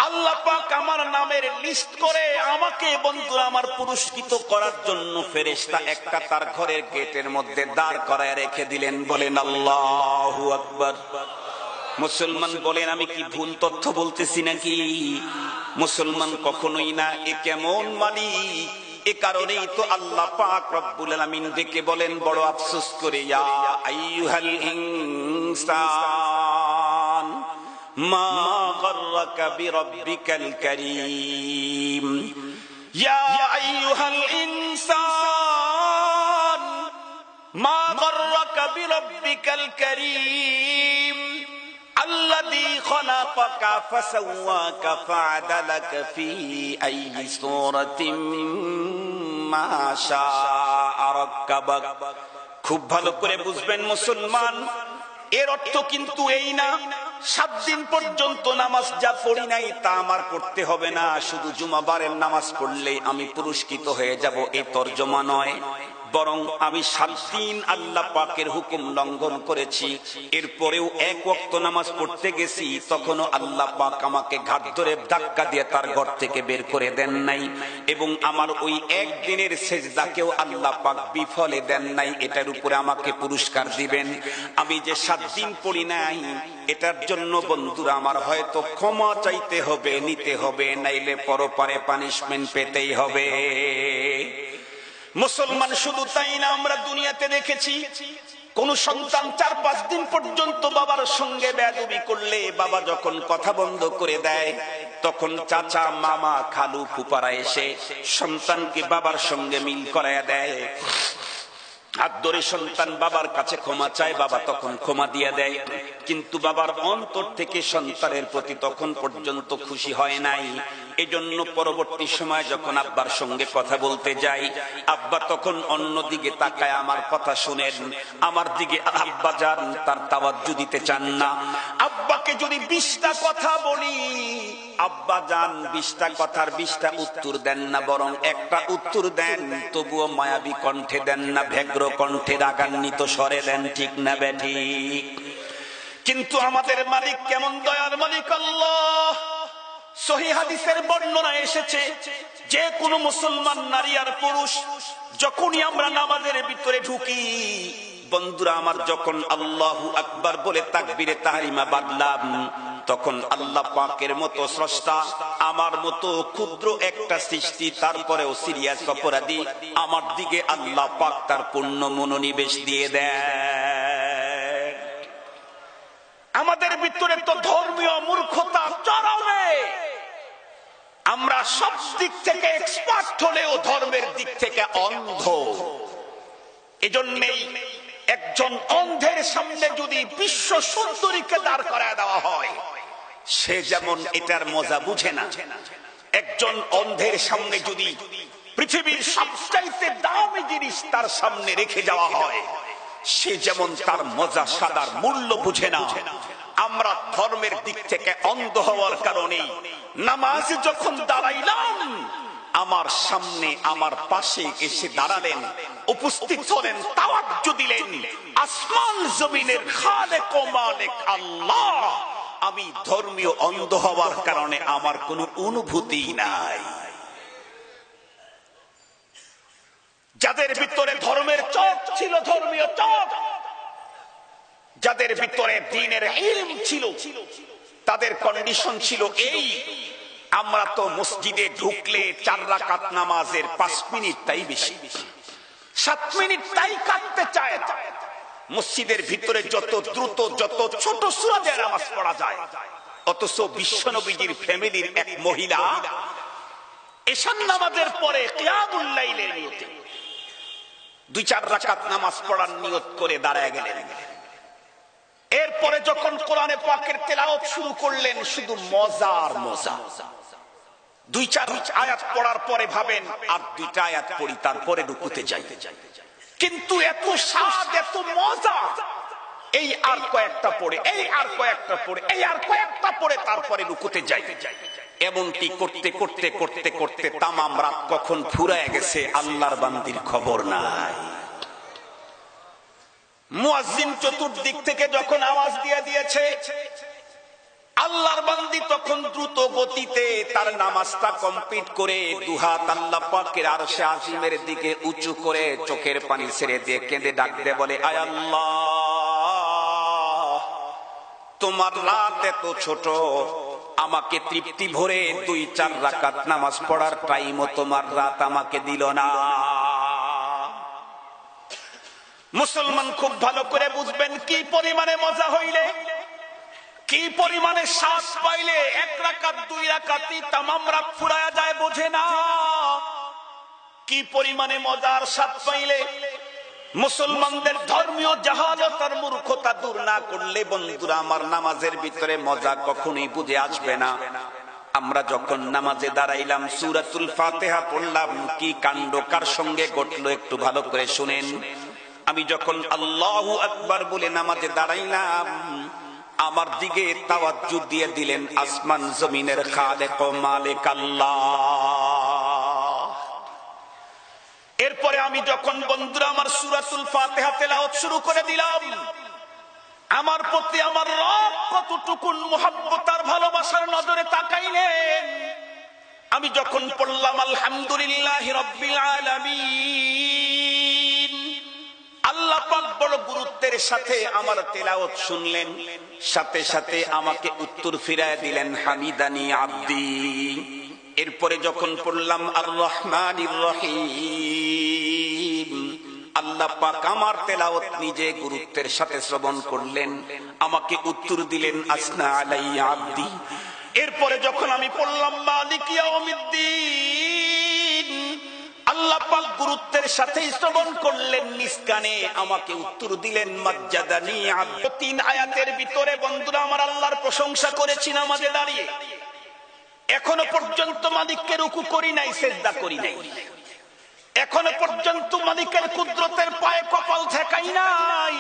আল্লাহ পাক আমার নামের লিস্ট করে আমাকে বন্ধুরা আমার পুরস্কৃত করার জন্য ফেরেশতা একটা তার ঘরের গেটের মধ্যে দাঁড় করায় রেখে দিলেন। বলেন আল্লাহু আকবার। মুসলমান বলেন আমি কি ভুল তথ্য বলতেছি নাকি? মুসলমান কখনোই না। এ কেমন মালিক? এ কারণেই তো আল্লাহ পাক রব্বুল আলামিন ডেকে বলেন বড় আফসোস করে, ইয়া আইয়ুহাল ইনসান মা গাররাকা বিরাব্বিকাল কারীম। ইয়া আইয়ুহাল ইনসান মা গাররাকা বিরাব্বিকাল কারীম الذي خلقك فسواك فعدلك في أي صورة ما شاء ركبك। খুব ভালো করে বুঝবেন মুসলমান, এর অর্থ কিন্তু এই না 7 দিন পর্যন্ত নামাজ যা পড়ি নাই তা আমার পড়তে হবে না, শুধু জুমাবারের নামাজ পড়লেই আমি পুরস্কৃত হয়ে যাব, এই তরজমা নয়। বরং আমি 7 দিন আল্লাহ পাকের হুকুম লঙ্ঘন করেছি, এরপরেও 1 ওয়াক্ত নামাজ পড়তে গেছি, তখনও আল্লাহ পাক আমাকে ঘাট ধরে ধাক্কা দিয়ে তার ঘর থেকে বের করে দেন নাই, এবং আমার ওই 1 দিনের সেজদাকেও আল্লাহ পাক বিফলে দেন নাই। এটার উপরে আমাকে পুরস্কার দিবেন। আমি যে 7 দিন পড়ি নাই, এটার জন্য বন্ধুরা আমার হয়তো ক্ষমা চাইতে হবে, নিতে হবে, নাইলে পরপারে পানিশমেন্ট পেতেই হবে। মুসলমান শুধু তাই না, আমরা দুনিয়াতে দেখেছি কোন সন্তান 4-5 দিন পর্যন্ত বাবার সঙ্গে বেয়াদবি করলে বাবা যখন কথা বন্ধ করে দেয়, তখন চাচা, মামা, খালু, ফুপারা এসে সন্তানকে বাবার সঙ্গে মিল করায়া দেয়। হাত ধরে সন্তান বাবার কাছে ক্ষমা চায়, বাবা তখন ক্ষমা দিয়ে দেয়। কিন্তু বাবার অন্তর থেকে সন্তানের প্রতি তখন পর্যন্ত খুশি হয় নাই। এজন্য পরবর্তী সময় যখন আব্বার সঙ্গে কথা বলতে যাই, আব্বা তখন অন্যদিকে তাকায় আমার কথা শুনেন, আমার দিকে আব্বা যান তার তাওয়াজ্জু দিতে চান না। আব্বাকে যদি 20টা কথা বলি, আব্বা যান 20টা কথার 20টা উত্তর দেন না, বরং একটা উত্তর দেন, তবুও মায়াবী কণ্ঠে দেন না, ব্যগ্র কণ্ঠে রাগান্বিত স্বরে দেন। ঠিক না বেঠিক? কিন্তু আমাদের মালিক কেমন দয়ার মালিক আল্লাহ। সহিহ হাদিসের বর্ণনা এসেছে, যে কোনো মুসলমান নারী আর পুরুষ যখনই আমরা নামাজের ভিতরে ঢুকি, বন্ধুরা আমার, যখন আল্লাহু আকবার বলে তাকবীরে তাহরিমা বাঁধলাম, তখন আল্লাহ পাকের মতো স্রষ্টা, আমার মতো ক্ষুদ্র একটা সৃষ্টি, তারপরেও সিরিয়াস অপরাধী, আমার দিকে আল্লাহ পাক তার পূর্ণ মনোনিবেশ দিয়ে দেয়। আমাদের ভিতরে তো ধর্মীয় মূর্খতা চরমে। আমরা সব দিক থেকে এক্সপার্ট হলেও ধর্মের দিক থেকে অন্ধ। এজন্যই একজন অন্ধের সামনে যদি বিশ্ব সুন্দরীকে দাঁড় করায় দেওয়া হয়, সে যেমন এটার মজা বুঝে না। একজন অন্ধের সামনে যদি পৃথিবীর সবচাইতে দামি জিনিস তার সামনে রেখে যাওয়া হয়, সে যেমন তার মজা সাদার মূল্য বুঝে না। আমরা ধর্মের দিক থেকে অন্ধ হওয়ার কারণে নামাজে যখন দাঁড়াইলাম, আমার সামনে আমার পাশে এসে দাঁড়ালেন, উপস্থিত হলেন, তাওয়াজ্জু দিলেন, আসমান জমিনের খালেক ও মালিক আল্লাহ। আমি ধর্মীয় অন্ধ হওয়ার কারণে আমার কোনো অনুভূতি নাই। যাদের ভিতরে ধর্মের চোখ ছিল, ধর্মীয় চোখ, যাদের ভিতরে দ্বীনের ইলম ছিল, তাদের কন্ডিশন ছিল এই, আমরা তো মসজিদে ঢুকলে 4 রাকাত নামাজের 5 মিনিট তাই বেশি, 7 মিনিট তাই কাটতে চায়। মসজিদের ভিতরে যত দ্রুত, যত ছোট সূরা দিয়ে নামাজ পড়া যায়, অথচ বিশ্বনবীজির ফ্যামিলির এক মহিলা এশার নামাজের পরে কিয়ামুল লাইলের নিয়তে 2-4 রাকাত নামাজ পড়ার নিয়ত করে দাঁড়ায় গেলেন। এরপরে যখন কোরআনে পাকের তেলাওয়াত শুরু করলেন, শুধু মজার মজা। 2-4 আয়াত পড়ার পরে ভাবেন আর 2টা আয়াত পড়ি, তারপরে রুকুতে যাই। কিন্তু এত স্বাদ, এত মজা, এই আর কয়েকটা পড়ে, এই আর কয়েকটা পড়ে, এই আর কয়েকটা পড়ে, তারপরে রুকুতে যাই। এমনটি করতে করতে করতে করতে তামাম রাত কখন ফুরায় গেছে আল্লাহর বান্দির খবর নাই। মুয়াজ্জিন চতুর্দিক থেকে যখন আওয়াজ দিয়ে দিয়েছে, আল্লাহর বান্দি তখন দ্রুত গতিতে তার নামাজটা কমপ্লিট করে দুহাত আল্লাহ পাকের আরশে আজিমের দিকে উঁচু করে চোখের পানি ছেড়ে দিয়ে কেঁদে ডাক দিয়ে বলে, আয় আল্লাহ, তোমার রাত এত ছোট, আমাকে তৃপ্তি ভরে 2-4 রাকাত নামাজ পড়ার টাইমও তোমার রাত আমাকে দিল না। মুসলমান খুব ভালো করে বুঝবেন কি পরিমাণে মজা হইলে, কি পরিমাণে শ্বাস পাইলে 1 রাকাত 2 রাকাতই তামাম রাত ফুরায়া যায় বোঝে না। কি পরিমাণে মজার স্বাদ পাইলে মুসলমানদের ধর্মীয় জাহালত আর মূর্খতা দূর না করলে বন্ধুরা আমার নামাজের ভিতরে মজা কখনোই বুঝে আসবে না। আমরা যখন নামাজে দাঁড়াইলাম, সূরাতুল ফাতিহা পড়লাম, কি কাণ্ড কার সঙ্গে ঘটলো একটু ভালো করে শুনেন। আমি যখন আল্লাহু আকবার বলে নামাজে দাঁড়াইলাম, আমার দিকে তাওয়াজ্জু দিয়ে দিলেন আসমান জমিনের খালেক ও মালিক আল্লাহ। এরপরে আমি যখন বন্ধুরা আমার সূরাতুল ফাতিহা তেলাওয়াত শুরু করে দিলাম, আমার প্রতি আমার রব কতটুকু মুহাব্বত আর ভালোবাসার নজরে তাকাইলেন। আমি যখন পড়লাম আলহামদুলিল্লাহি রাব্বিল আলামিন, আল্লাহ পাক বড় গুরুত্বের সাথে আমার তেলাওয়াত শুনলেন, সাথে সাথে আমাকে উত্তর ফিরায় দিলেন হামিদানি আব্দি। এরপরে যখন পড়লাম আর রহমানির রহিম, আল্লাহ পাক আমার তেলাওয়াত নিজে গুরুত্বের সাথে শ্রবণ করলেন, আমাকে উত্তর দিলেন আসনা আলাইয়া আব্দি। এরপরে যখন আমি পড়লাম মালিক ইয়াউমিদ্দিন, আল্লাহ পাক গুরুত্বের সাথে শ্রবণ করলেন, নিষ্কানে আমাকে উত্তর দিলেন মাজ্জাদানি আব্দি। 3 আয়াতের ভিতরে বন্ধুরা আমার আল্লাহর প্রশংসা করেছি নামাজে দাঁড়িয়ে। এখনো পর্যন্ত মালিককে রুকু করি নাই, সিজদা করি নাই, এখনো পর্যন্ত মালিকের কুদরতের পায়ে কপাল ঠেকাই নাই।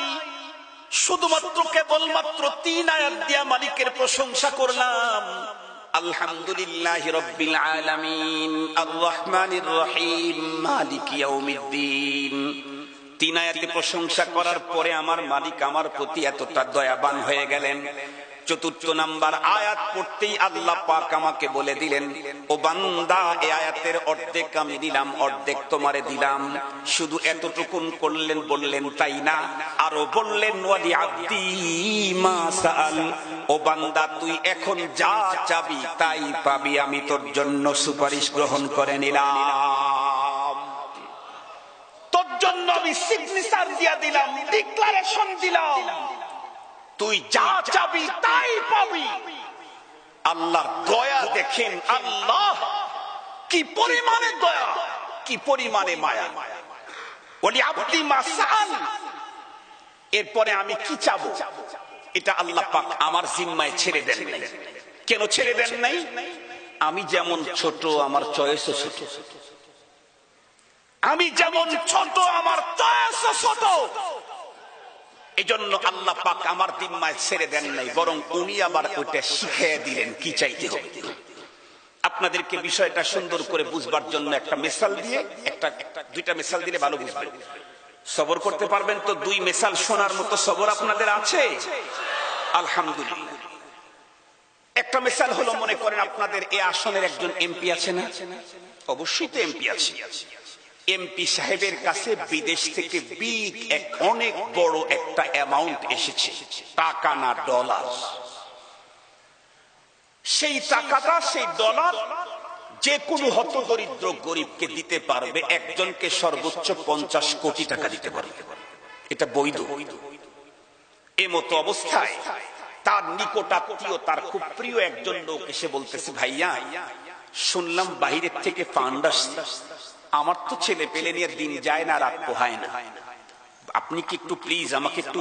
শুধুমাত্র কেবলমাত্র 3 আয়াত দিয়া মালিকের প্রশংসা করলাম। আলহামদুলিল্লাহি রাব্বিল আলামিন আর রহমানির রহিম মালিক ইয়াউমিদ্দিন। 3 আয়াতে প্রশংসা করার পরে আমার মালিক আমার প্রতি এতটা দয়াবান হয়ে গেলেন। 4 নাম্বার আয়াত পড়তেই আল্লাহ পাক আমাকে বলে দিলেন, ও বান্দা, এই আয়াতের অর্ধেক আমি দিলাম, অর্ধেক তোমারে দিলাম। শুধু এতটুকুন করলেন, বললেন তাই না, আরো বললেন ওয়ালি আব্দি মা সাআল, ও বান্দা তুই এখন যা চাবি তাই পাবি, আমি তোর জন্য সুপারিশ গ্রহণ করে নিলাম, তোর জন্য আমি সিগনেচার দিয়া দিলাম, ডিক্লারেশন দিলাম, তুই যা চাবি তাই পাবি। আল্লাহর দয়া দেখেন, আল্লাহ কি পরিমাণে দয়া, কি পরিমাণে মায়া। ওলি আব্দি মা সাআল, এরপরে আমি কি চাবো এটা আল্লাহ পাক আমার জিম্মায় ছেড়ে দেন নাই। কেন ছেড়ে দেন নাই? আমি যেমন ছোট আমার চয়েসও ছোট, আমি যেমন ছোট আমার চয়েসও ছোট। এজন্য আল্লাহ পাক আমার জিম্মায় ছেড়ে দেন নাই, বরং উনি আবার ওইটা শিখিয়ে দিলেন কি চাইতে হবে। আপনাদেরকে বিষয়টা সুন্দর করে বুঝবার জন্য একটা মিসাল দিয়ে দুইটা মিসাল দিলে ভালো বুঝবেন। সবর করতে পারবেন তো? দুই মিসাল শোনার মতো সবর আপনাদের আছে? আলহামদুলিল্লাহ। একটা মিসাল হলো, মনে করেন আপনাদের এই আসনের একজন এমপি আছে না? অবশ্যই তো এমপি আছে। এমপি সাহেবের কাছে বিদেশ থেকে অনেক বড় একটা অ্যামাউন্ট এসেছে, টাকা না ডলার। সেই টাকাটা, সেই ডলার যে কোনো হতদরিদ্র গরিবকে দিতে পারবে। একজনকে সর্বোচ্চ 50 কোটি টাকা দিতে পারবে, এটা বৈধ। এমতো অবস্থায় তার নিকটাত্মীয়, তার খুব প্রিয় একজন লোক এসে বলতেছে, ভাইয়া শুনলাম বাহিরের থেকে ফান্ড আসছে, আমার তো ছেলে পেলে নিয়ে দিন যায় না, রাত পোহায় না, আপনি কি একটু প্লিজ আমাকে একটু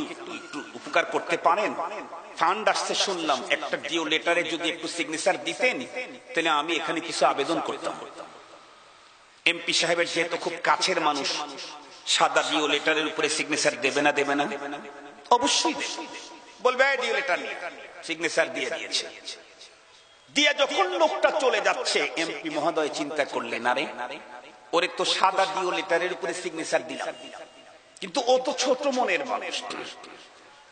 উপকার করতে পারেন? ফান্ড আসছে শুনলাম, একটা ডিও লেটারে যদি একটু সিগনেচার দিতেন তাহলে আমি এখানে কিছু আবেদন করতাম। এমপি সাহেবের যেহেতু খুব কাছের মানুষ, সাদা ডিও লেটারের উপরে সিগনেচার দেবে না? দেবে না, অবশ্যই বলবে ডিও লেটার নিয়ে সিগনেচার দিয়ে দিয়েছে। দিয়ে যখন লোকটা চলে যাচ্ছে, এমপি মহোদয় চিন্তা করলেন, আরে ওরে তো সাদা ডিও লেটারের উপরে সিগনেচার দিলাম, কিন্তু ও তো ছোট মনের মানুষ,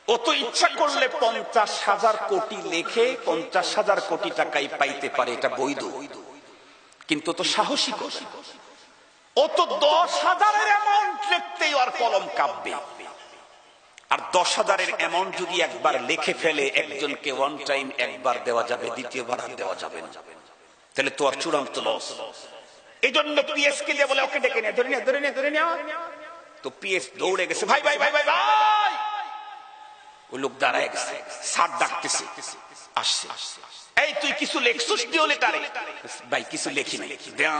ও তো ইচ্ছা করলে 50,000 কোটি লেখে 50,000 কোটি টাকাই পাইতে পারে, এটা বৈধ। কিন্তু তো সাহসী কথা, ও তো 10,000-এর অ্যামাউন্ট লিখতেই ওর কলম কাঁপবে। আর 10,000-এর অ্যামাউন্ট যদি একবার লিখে ফেলে, একজনকে ওয়ান টাইম একবার দেওয়া যাবে, দ্বিতীয়বার আর দেওয়া যাবে না, তাহলে তো আর চূড়ান্ত লস। এই জন্য পিএস কে দিয়ে বলে, ওকে ডেকে নিয়ে ধরে নিয়ে। তো পিএস দৌড়ে গেছে, ভাই ভাই ভাই ভাই ভাই। ওই লোক দাঁড়ায় গেছে, স্যার ডাকতেছে, আসছে। এই তুই কিছু লেখছিস ডিও লেটারে? ভাই কিছু লিখি নাই,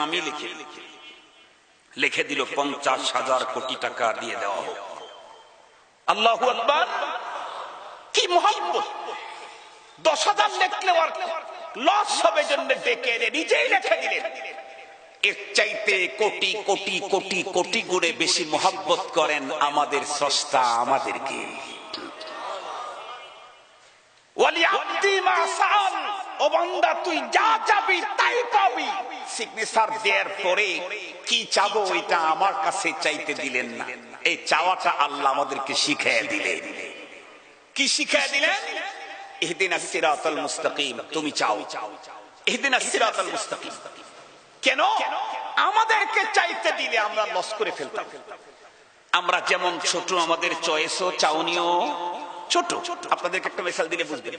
আমি লিখে দিল 50,000 কোটি টাকা দিয়ে দেওয়া হোক। আল্লাহু আকবার, কি মুহাব্বত! 10,000 লিখলে আর লস হবে জন্য ডেকে এনে নিজেই লিখে দিলেন। এর চাইতে কোটি কোটি কোটি কোটি গুণে বেশি মুহাব্বত করেন আমাদের স্রষ্টা আমাদেরকে। ওয়ালি আব্দি মা সাআল, ও বান্দা তুই যা চাবি তাই পাবি। সিগনেচার দেওয়ার পরে কি চাবো এটা আমার কাছে চাইতে দিলেন না, এই চাওয়াটা আল্লাহ আমাদেরকে শিখিয়ে দিলেন। কি শিখিয়ে দিলেন? ইহদিনাস সিরাতাল মুস্তাকিম, তুমি চাও ইহদিনাস সিরাতাল মুস্তাকিম। কেন? আমাদেরকে চাইতে দিলে আমরা লস করে ফেলতাম। আমরা যেমন ছোট, আমাদের চয়েসও চাউনিও ছোট। আপনাদেরকে একটা মিসাল দিলে বুঝবেন।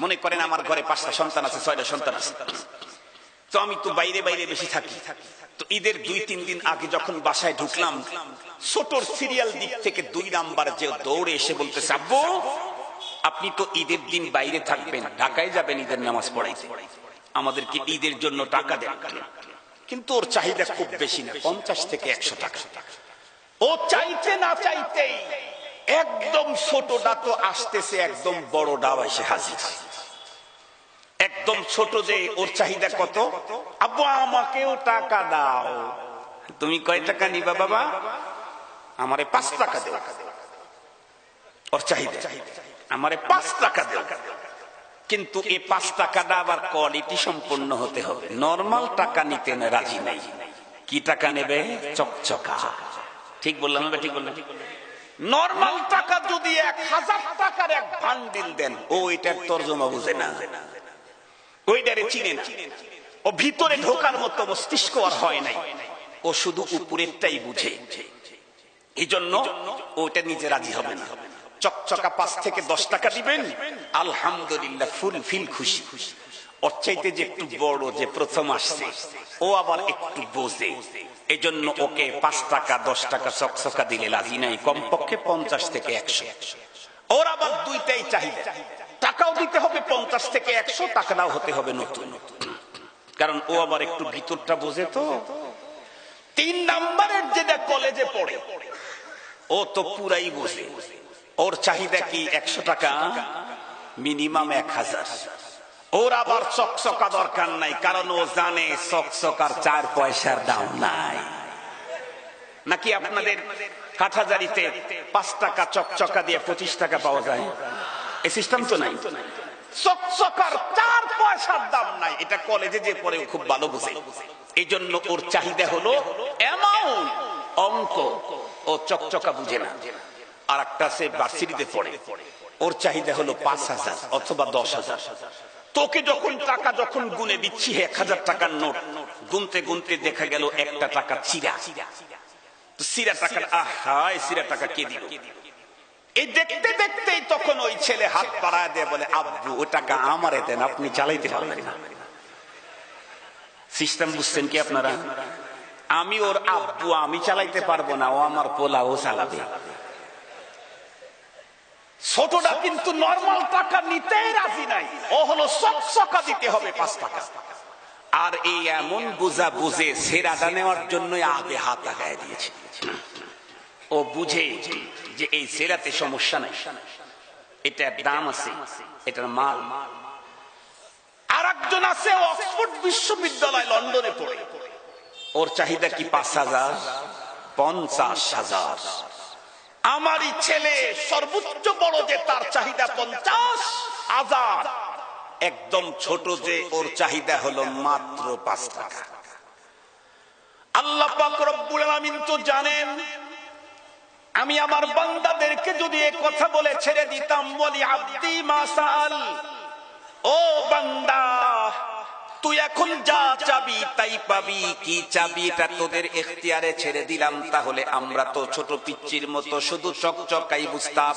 মনে করেন আমার ঘরে 5টা সন্তান আছে, 6টা সন্তান আছে, তো আমি তো বাইরে বাইরে বেশি থাকি। তো ঈদের 2-3 দিন আগে যখন বাসায় ঢুকলাম, ছোটর সিরিয়াল দিক থেকে 2 নাম্বার যে দৌড়ে এসে বলতেছে, আব্বু আপনি তো ঈদের দিন বাইরে থাকবেন, ঢাকায় যাবেন ঈদের নামাজ পড়াইতে, আমাদেরকে ঈদের জন্য টাকা দেন। কিন্তু ওর চাহিদা খুব বেশি না, 50 থেকে 100 টাকা। ও চাইতে না চাইতেই একদম ছোটটা তো আসতেছে, একদম বড়টাও এসে হাজির। একদম ছোট যে ওর চাহিদা কত, আব্বু আমাকেও টাকা দাও। তুমি কয় টাকা নিবা বাবা? আমারে 5 টাকা দাও। ওর চাহিদা আমারে 5 টাকা দাও। কিন্তু এই 5 টাকাটা আবার কোয়ালিটি সম্পন্ন হতে হবে, নরমাল টাকা নিতে রাজি নাই। কি টাকা নেবে? চকচকা। ঠিক বললাম? ঠিক বললাম? নরমাল টাকা যদি 1000 টাকার এক বান্ডিল দেন, ও এটার তর্জমা বুঝে না, ওইটারে চিনে না, ও ভিতরে ঢোকার মতো মস্তিষ্ক আর হয় নাই, ও শুধু উপরেরটাই বুঝে। এই জন্য ওটা নিজে রাজি হবে না। চকচকা 5 থেকে 10 টাকা দিবেন, আলহামদুলিল্লাহ ফুল ফিল খুশি। ওর চাইতে যে একটু বড় যে প্রথম আসছে, ও আবার একটু বোঝে, এই জন্য ওকে 5 টাকা 10 টাকা চকচকা দিলে রাজি নাই, কমপক্ষে 50 থেকে 100। ওর আবার দুইটাই চাহিদা, টাকাও দিতে হবে 50 থেকে 100, টাকাটাও হতে হবে নতুন, কারণ ও আবার একটু ভিতরটা বোঝে। তো 3 নাম্বারের যেটা কলেজে পড়ে, ও তো পুরাই বোঝে। ওর চাহিদা কি? 100 টাকা, মিনিমাম 1000। ওর আবার চকচকা দরকার নাই, কারণ ও জানে চকচকার 4 পয়সার দাম নাই। নাকি আপনাদের হাটহাজারিতে 5 টাকা চকচকা দিয়ে 25 টাকা পাওয়া যায়? এই সিস্টেম তো নাই। চকচকার 4 পয়সার দাম নাই, এটা কলেজে যে পড়ে ও খুব ভালো বুঝে। এই জন্য ওর চাহিদা হলো অ্যামাউন্ট, অঙ্ক। ও চকচকা বুঝে না। আর একটা সে ভার্সিটিতে পড়ে, ওর চাহিদা হলো 5,000 অথবা 10,000। তোকে যখন টাকা যখন গুনে দিচ্ছি 1,000 টাকার নোট, গুনতে গুনতে দেখা গেল একটা টাকা চিরা। তো চিরা টাকা, আহা এই চিরা টাকা কে দিল? এই দেখতে দেখতেই তখন ওই ছেলে হাত বাড়ায় দিয়ে বলে, আব্বু ওই টাকা আমারে দেন, আপনি চালাইতে পারবেন না। সিস্টেম বুঝছেন কি আপনারা? আমি ওর আব্বু, আমি চালাইতে পারবো না, ও আমার পোলা, ও চালাবে। ছোটটা কিন্তু নরমাল টাকা নিতে রাজি নাই, ও হলো চকচকা দিতে হবে 5 টাকা। আর এই এমন বোঝা বুঝে সেরাটা নেওয়ার জন্য আগে হাত লাগাই দিয়েছে। ও বুঝে যে এই সেরাতে সমস্যা নাই, এটার দাম আছে, এটার মাল। আর একজন আছে অক্সফোর্ড বিশ্ববিদ্যালয় লন্ডনে পড়ে, ওর চাহিদা কি 5,000, 50,000। আমারই ছেলে সর্বোচ্চ বড় যে তার চাহিদা 50,000, একদম ছোট যে ওর চাহিদা হলো মাত্র 5 টাকা। আল্লাহ পাক রব্বুল আলামিন তো জানেন, আমি আমার বান্দাদেরকে যদি এই কথা বলে ছেড়ে দিতাম, বলি আব্দি মা সাআল, ও বান্দা তুই এখন যা চাবি তাই পাবি, কি চাবি এটা তোদের এখতিয়ারে ছেড়ে দিলাম। তাহলে আমরা তো ছোট পিচ্চির মতো শুধু চকচকাই বুঝতাম,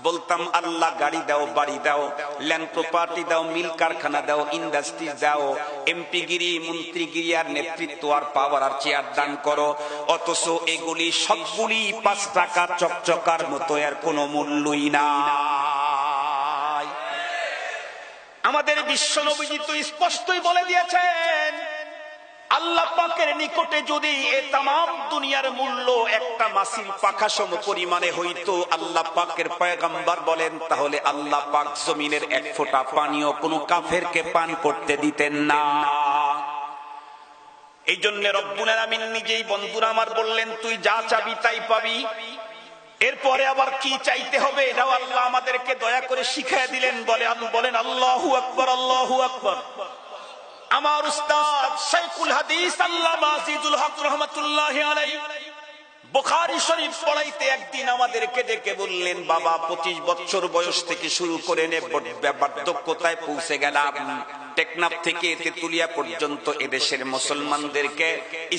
বলতাম আল্লাহ গাড়ি দাও, বাড়ি দাও, ল্যান্ড প্রপার্টি দাও, মিল কারখানা দাও, ইন্ডাস্ট্রি দাও, এমপিগিরি, মন্ত্রীগিরি আর নেতৃত্ব আর পাওয়ার আর চেয়ার দান করো। অথচ এগুলি সবগুলি 5 টাকা চকচকার মতো, এর কোনো মূল্যই না। আমাদের বিশ্ব নবীজি তো স্পষ্টই বলে দিয়েছেন, আল্লাহ পাকের নিকটে যদি এ তামাম দুনিয়ার মূল্য একটা মাছির পাখা সম পরিমাণে হইতো, আল্লাহ পাকের পয়গম্বর বলেন, তাহলে আল্লাহ পাক জমিনের 1 ফোঁটা পানিও কোনো কাফেরকে পান করতে দিতেন না। এই জন্য রব্বুল আলামিন নিজেই বন্ধুরা আমার বললেন, তুই যা চাবি তাই পাবি। এরপরে আবার কি চাইতে হবে এটাও আল্লাহ আমাদেরকে দয়া করে শিখিয়ে দিলেন। বলেন আল্লাহু আকবার, আল্লাহু আকবার। আমার উস্তাদ শাইখুল হাদিস আল্লামা আজিজুল হক রাহমাতুল্লাহি আলাইহি বুখারী শরীফ পড়াইতে একদিন আমাদেরকে ডেকে বললেন, বাবা 25 বছর বয়স থেকে শুরু করে বার্ধক্যতায় পৌঁছে গেলাম, টেকনাফ থেকে তেতুলিয়া পর্যন্ত এদেশের মুসলমানদেরকে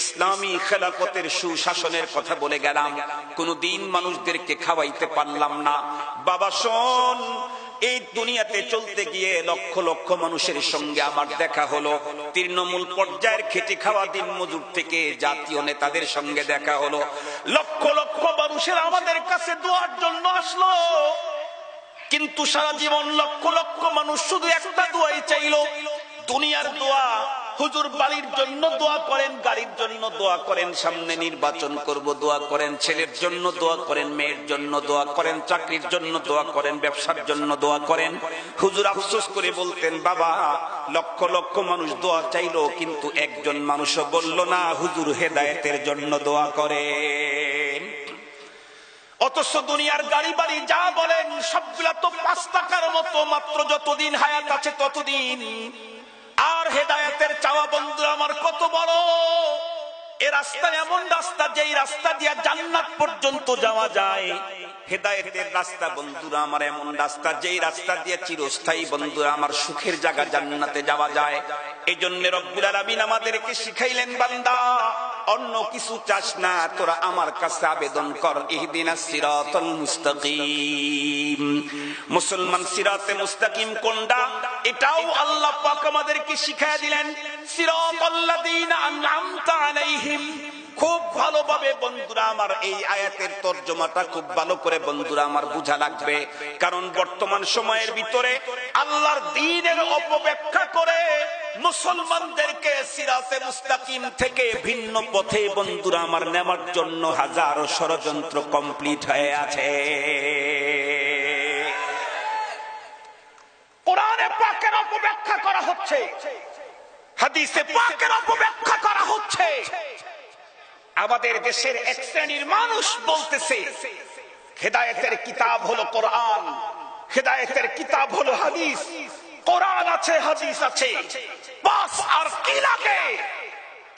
ইসলামী খেলাফতের সুশাসনের কথা বলে গেলাম, কোনদিন মানুষদেরকে খাওয়াইতে পারলাম না। বাবা শোন, এই দুনিয়াতে চলতে গিয়ে লক্ষ লক্ষ মানুষের সঙ্গে আমার দেখা হলো, তৃণমূল পর্যায়ের খেটে খাওয়া দিন মজুর থেকে জাতীয় নেতাদের সঙ্গে দেখা হলো, লক্ষ লক্ষ মানুষের আমাদের কাছে দোয়ার জন্য আসলো। কিন্তু সারা জীবন লক্ষ লক্ষ মানুষ শুধু একটা দোয়াই চাইলো, দুনিয়ার দোয়া। হুজুর বাড়ির জন্য দোয়া করেন, গাড়ির জন্য দোয়া করেন, সামনে নির্বাচন করব দোয়া করেন, ছেলের জন্য দোয়া করেন, মেয়ের জন্য দোয়া করেন, চাকরির জন্য দোয়া করেন, ব্যবসার জন্য দোয়া করেন। হুজুর আফসোস করে বলতেন, বাবা লক্ষ লক্ষ মানুষ দোয়া চাইলো, কিন্তু একজন মানুষও বলল না হুজুর হেদায়েতের জন্য দোয়া করেন। অথচ দুনিয়ার গাড়ি বাড়ি যা বলেন সবগুলা তো 5 টাকার মতো, মাত্র যতদিন হায়াত আছে ততদিন। আর হেদায়েতের চাওয়া বন্ধুরা আমার কত বড়! এ রাস্তা এমন রাস্তা, যেই রাস্তা দিয়ে জান্নাত পর্যন্ত যাওয়া যায়। হেদায়েতের রাস্তা বন্ধুরা আমার এমন রাস্তা, যেই রাস্তা দিয়ে চিরস্থায়ী বন্ধুরা আমার সুখের জায়গা জান্নাতে যাওয়া যায়। এই জন্য রব্বুল আলামিন আমাদেরকে শিখাইলেন, বান্দা অন্য কিছু চাস না, তোরা আমার কাছে আবেদন কর, ইহদিনাস সিরাতাল মুস্তাকিম। মুসলমান সিরাতে মুস্তাকিম কোনটা, এটাও আল্লাহ পাক আমাদেরকে শিখায়া দিলেন। সিরাতাল্লাযীনা আন'আমতা আলাইহিম। খুব ভালোভাবে বন্ধুরা আমার এই আয়াতের তরজমাটা খুব ভালো করে বন্ধুরা আমার বুঝা লাগবে, কারণ বর্তমান সময়ের ভিতরে আল্লাহর দ্বীনের অপব্যাখ্যা করে মুসলমানদেরকে সিরাতে মুস্তাকিম থেকে ভিন্ন পথে বন্ধুরা আমার নেওয়ার জন্য হাজারো ষড়যন্ত্র কমপ্লিট হয়ে আছে। কোরআনে পাকের অপব্যাখ্যা করা হচ্ছে, হাদিসে পাকের অপব্যাখ্যা করা হচ্ছে। আমাদের দেশের এক শ্রেণীর মানুষ বলতেছে হেদায়েতের কিতাব হলো কোরআন, হেদায়েতের কিতাব হলো হাদিস। কোরআন আছে, হাদিস আছে, বাস আর কি লাগে?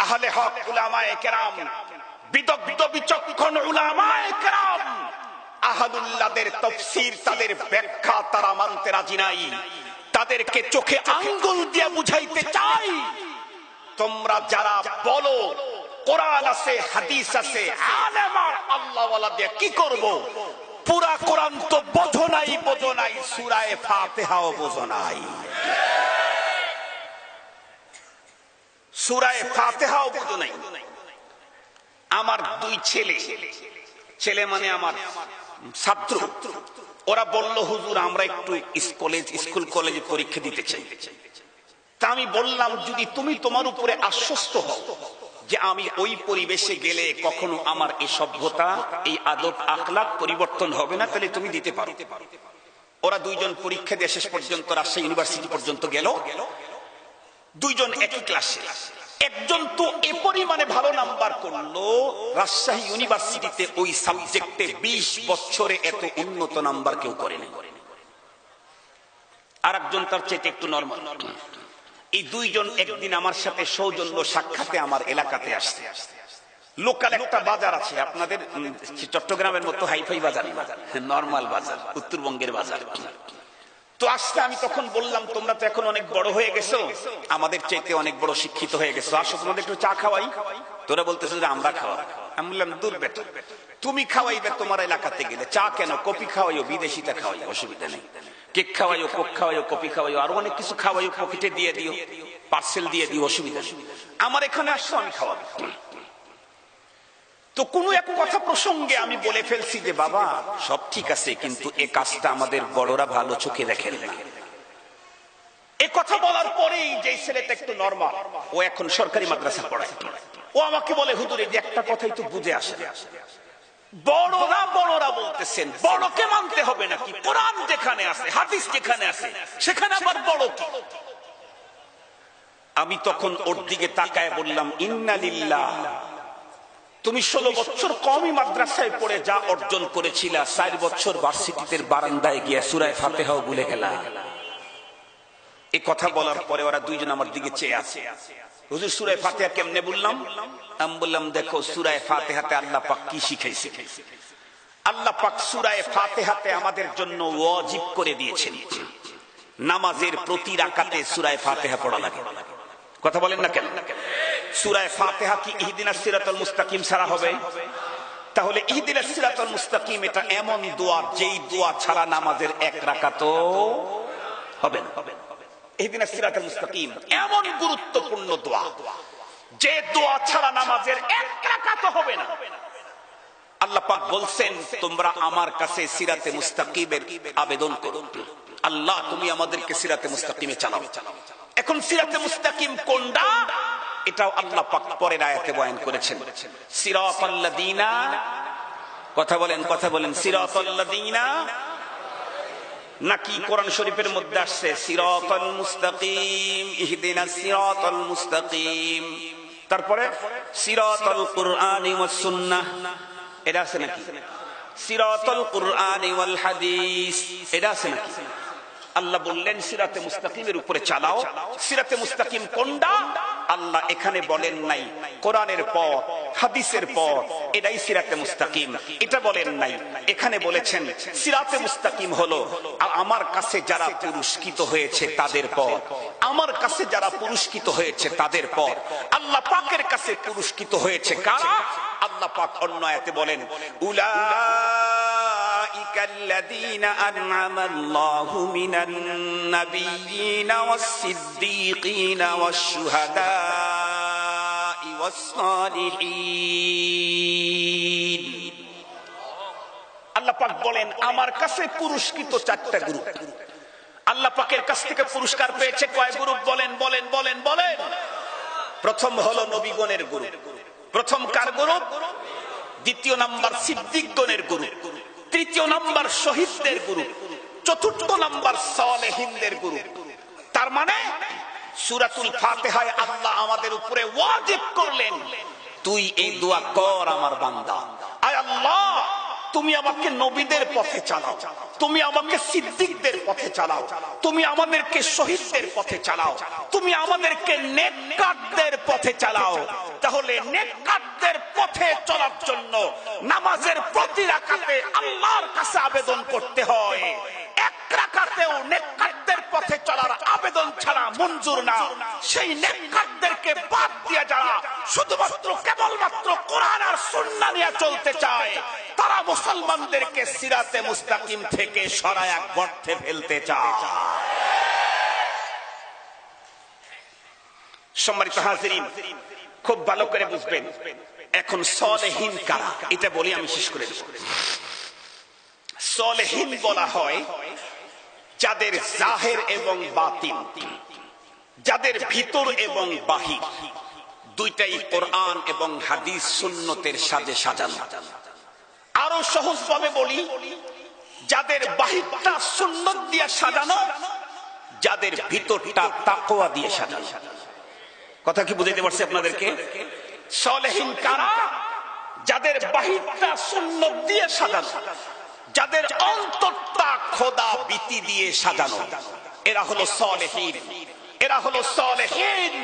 আহলে হক উলামায়ে কেরাম, বিদগ্ধ বিচক্ষণ উলামায়ে কেরাম, আহলুল্লাহদের তাফসীর, তাদের ব্যাখ্যা তারা মানতে রাজি নাই। তাদেরকে চোখে আঙ্গুল দিয়ে বুঝাইতে চাই, তোমরা যারা বলো কোরআন আছে, হাদিস আছে, আলেম আর আল্লাহওয়ালা দিয়ে কি করব? পুরা কোরআন তো বোঝো নাই, সূরা ফাতিহাও বোঝো নাই, সূরা ফাতিহাও বোঝো নাই। আমার দুই ছেলে মানে আমার ছাত্র, ওরা বলল হুজুর আমরা একটু স্কুল কলেজে পরীক্ষা দিতে চাই। তা আমি বললাম যদি তুমি তোমার উপরে আশ্বস্ত হও যে আমি ওই পরিবেশে গেলে কখনো আমার এই সভ্যতা, এই আদব আখলাক পরিবর্তন হবে না, তাহলে তুমি দিতে পারো। ওরা দুইজন পরীক্ষা দিয়ে শেষ পর্যন্ত রাজশাহী ইউনিভার্সিটি পর্যন্ত গেল। দুইজন একই ক্লাসে, একজন তো এ পরিমাণে ভালো নাম্বার করলো, রাজশাহী ইউনিভার্সিটিতে ওই সাবজেক্টে 20 বছরে এত উন্নত নাম্বার কেউ করেনি। আর একজন তার চেয়ে একটু নরমাল। এই দুইজন একদিন আমার সাথে সৌজন্য সাক্ষাতে আমার এলাকাতে আসছে। লোকাল একটা বাজার আছে আপনাদের চট্টগ্রামের মতো হাইফাই বাজার, নরমাল বাজার, উত্তরবঙ্গের বাজার। তো আসলে আমি তখন বললাম তোমরা তো এখন অনেক বড় হয়ে গেছো, আমাদের চাইতে অনেক বড় শিক্ষিত হয়ে গেছো, আসো তোমাদের একটু চা খাওয়াই। তোরা বলতেছো যে আমরা খাওয়াই। আমি বললাম দূর বেটা, তুমি খাওয়াইবে তোমার এলাকাতে গেলে, চা কেন, কফি খাওয়াইও, বিদেশিটা খাওয়াই, অসুবিধা নেই। কেক খাওয়াইও, কোক খাওয়াইও, কফি খাওয়াইও, আরো অনেক কিছু খাওয়াইও, পকেটে দিয়ে দিও, পার্সেল দিয়ে দিও, অসুবিধা নেই। আমার এখানে আসছো আমি খাওয়াবো। তো কোন এক কথা প্রসঙ্গে আমি বলে ফেলছি যে বাবা সব ঠিক আছে, কিন্তু এ কাজটা আমাদের বড়রা ভালো চোখে দেখেন না। এ কথা বলার পরেই যে ছেলেটা একটু নরমাল, ও এখন সরকারি মাদ্রাসা পড়ায়, ও আমাকে বলে হুজুর এই যে একটা কথাই তো বুঝে আসে, বড়রা বলতেছেন বড়কে মানতে হবে নাকি? কোরআন যেখানে আছে, হাদিস যেখানে আছে, সেখানে আবার বড় কি? আমি তখন ওর দিকে তাকায় বললাম ইন্না লিল্লাহ, তুমি 16 বছর কমই মাদ্রাসায় পড়ে যা অর্জন করেছিলা, 4 বছর ভার্সিটিতে বারান্দায় গিয়া সূরা ফাতিহাও ভুলে গেলা। এই কথা বলার পরে ওরা দুইজন আমার দিকে চেয়ে আছে। হুজুর সূরা ফাতিহা কেমনে বললাম? আমি বললাম দেখো সূরা ফাতিহাতে আল্লাহ পাক কি শিখাইছে। আল্লাহ পাক সূরা ফাতিহাতে আমাদের জন্য ওয়াজিব করে দিয়েছেন নামাজের প্রতি রাকাতে সূরা ফাতিহা পড়া লাগে। কথা বলেন না কেন? সূরা ফাতিহা কি ইহদিনাস সিরাতাল মুস্তাকিম ছাড়া হবে? তাহলে ইহদিনাস সিরাতাল মুস্তাকিম এটা এমন দোয়া যেই দোয়া ছাড়া নামাজের এক রাকাতও হবে না। ইহদিনাস সিরাতাল মুস্তাকিম এমন গুরুত্বপূর্ণ দোয়া যে দোয়া ছাড়া নামাজের এক রাকাতও হবে না। আল্লাহ পাক বলছেন তোমরা আমার কাছে সিরাতে মুস্তাকিমের আবেদন করো, আল্লাহ তুমি আমাদেরকে সিরাতে মুস্তাকিমে চালাও। এখন সিরাতে মুস্তাকিম কোনটা এটাও আল্লাহ পাক পরের আয়াতে বয়ান করেছেন। সিরাতাল্লাযিনা, কথা বলেন সিরাতাল্লাযিনা নাকি কোরআন শরীফের মধ্যে আসছে সিরাতাল মুস্তাকিম, ইহদিনাস সিরাতাল মুস্তাকিম, তারপরে সিরাতাল কুরআনি ওয়াস সুন্নাহ, এটা আছে নাকি? সিরাতাল কুরআনি ওয়াল হাদিস, এটা আছে নাকি? আল্লাহ বললেন সিরাতে মুস্তাকিমের উপরে চালাও। সিরাতে মুস্তাকিম কোনটা? আল্লাহ এখানে বলেন নাই কোরআনের পর হাদিসের পর এটাই সিরাতে মুস্তাকিম, এটা বলেন নাই। এখানে বলেছেন সিরাতে মুস্তাকিম হলো আমার কাছে যারা পুরস্কৃত হয়েছে তাদের পর, আমার কাছে যারা পুরস্কৃত হয়েছে তাদের পর। আল্লাহ পাকের কাছে পুরস্কৃত হয়েছে কারা? আল্লাহ পাক অন্য আয়াতে বলেন উলাইকাল্লাযীনা আন'আমা আল্লাহু মিনান নাবিয়্যিনা ওয়াস-সিদ্দীকিনা ওয়াশ-শুহাদা'i ওয়াস-সালিহিন। আল্লাহ পাক বলেন আমার কাছে পুরস্কৃত 4টা গ্রুপ। আল্লাহ পাকের কাছ থেকে পুরস্কার পেয়েছে কয় গ্রুপ? বলেন। প্রথম হলো নবীগণের গ্রুপ। প্রথম কার গ্রুপ? দ্বিতীয় নাম্বার সিদ্দিকগণের গ্রুপ, তৃতীয় নাম্বার শহীদদের গ্রুপ, চতুর্থ নাম্বার সালেহিনদের গ্রুপ। তার মানে সূরাতুল ফাতিহায় আল্লাহ আমাদের উপরে ওয়াজিব করলেন তুই এই দোয়া কর আমার বান্দা, আয় আল্লাহ তুমি আমাকে নবীদের পথে চালাও, তুমি আমাকে সিদ্দিকদের পথে চালাও, তুমি আমাদেরকে শহীদদের পথে চালাও, তুমি আমাদেরকে নেককারদের পথে চালাও। তাহলে নেককারদের পথে চলার জন্য নামাজের প্রতি রাকাতে আল্লাহর কাছে আবেদন করতে হয়। এক রাকাতেও নেককারদের পথে চলার আবেদন ছাড়া মঞ্জুর না। সেই নেককারদেরকে বাদ দিয়ে যারা শুধুমাত্র কেবলমাত্র কোরআন আর সুন্নাহ নিয়ে চলতে চায়, তারা মুসলমানদেরকে সিরাতে মুস্তাকিম থেকে সরায় এক গর্তে ফেলতে চায়। সম্মানিত হাজিরিন, খুব ভালো করে বুঝবেন। এখন সালেহীন কারা, এটা বলি আমি শেষ করে দেব। সালেহীন বলা হয় যাদের জাহের এবং বাতিন, যাদের ভিতর এবং বাহির দুইটাই কোরআন এবং হাদিস সুন্নতের সাজে সাজানো। আরো সহজ ভাবে বলি, যাদের বাহিরটা সুন্নত দিয়ে সাজানো, যাদের ভিতরটা তাকওয়া দিয়ে সাজানো। কথা কি বুঝাইতে পারছি আপনাদেরকে? সালেহীন কারা? যাদের বাহিরটা সুন্নত দিয়ে সাজানো, যাদের অন্তরটা খোদা ভীতি দিয়ে সাজানো, এরা হলো সালেহীন, এরা হলো সালেহীন।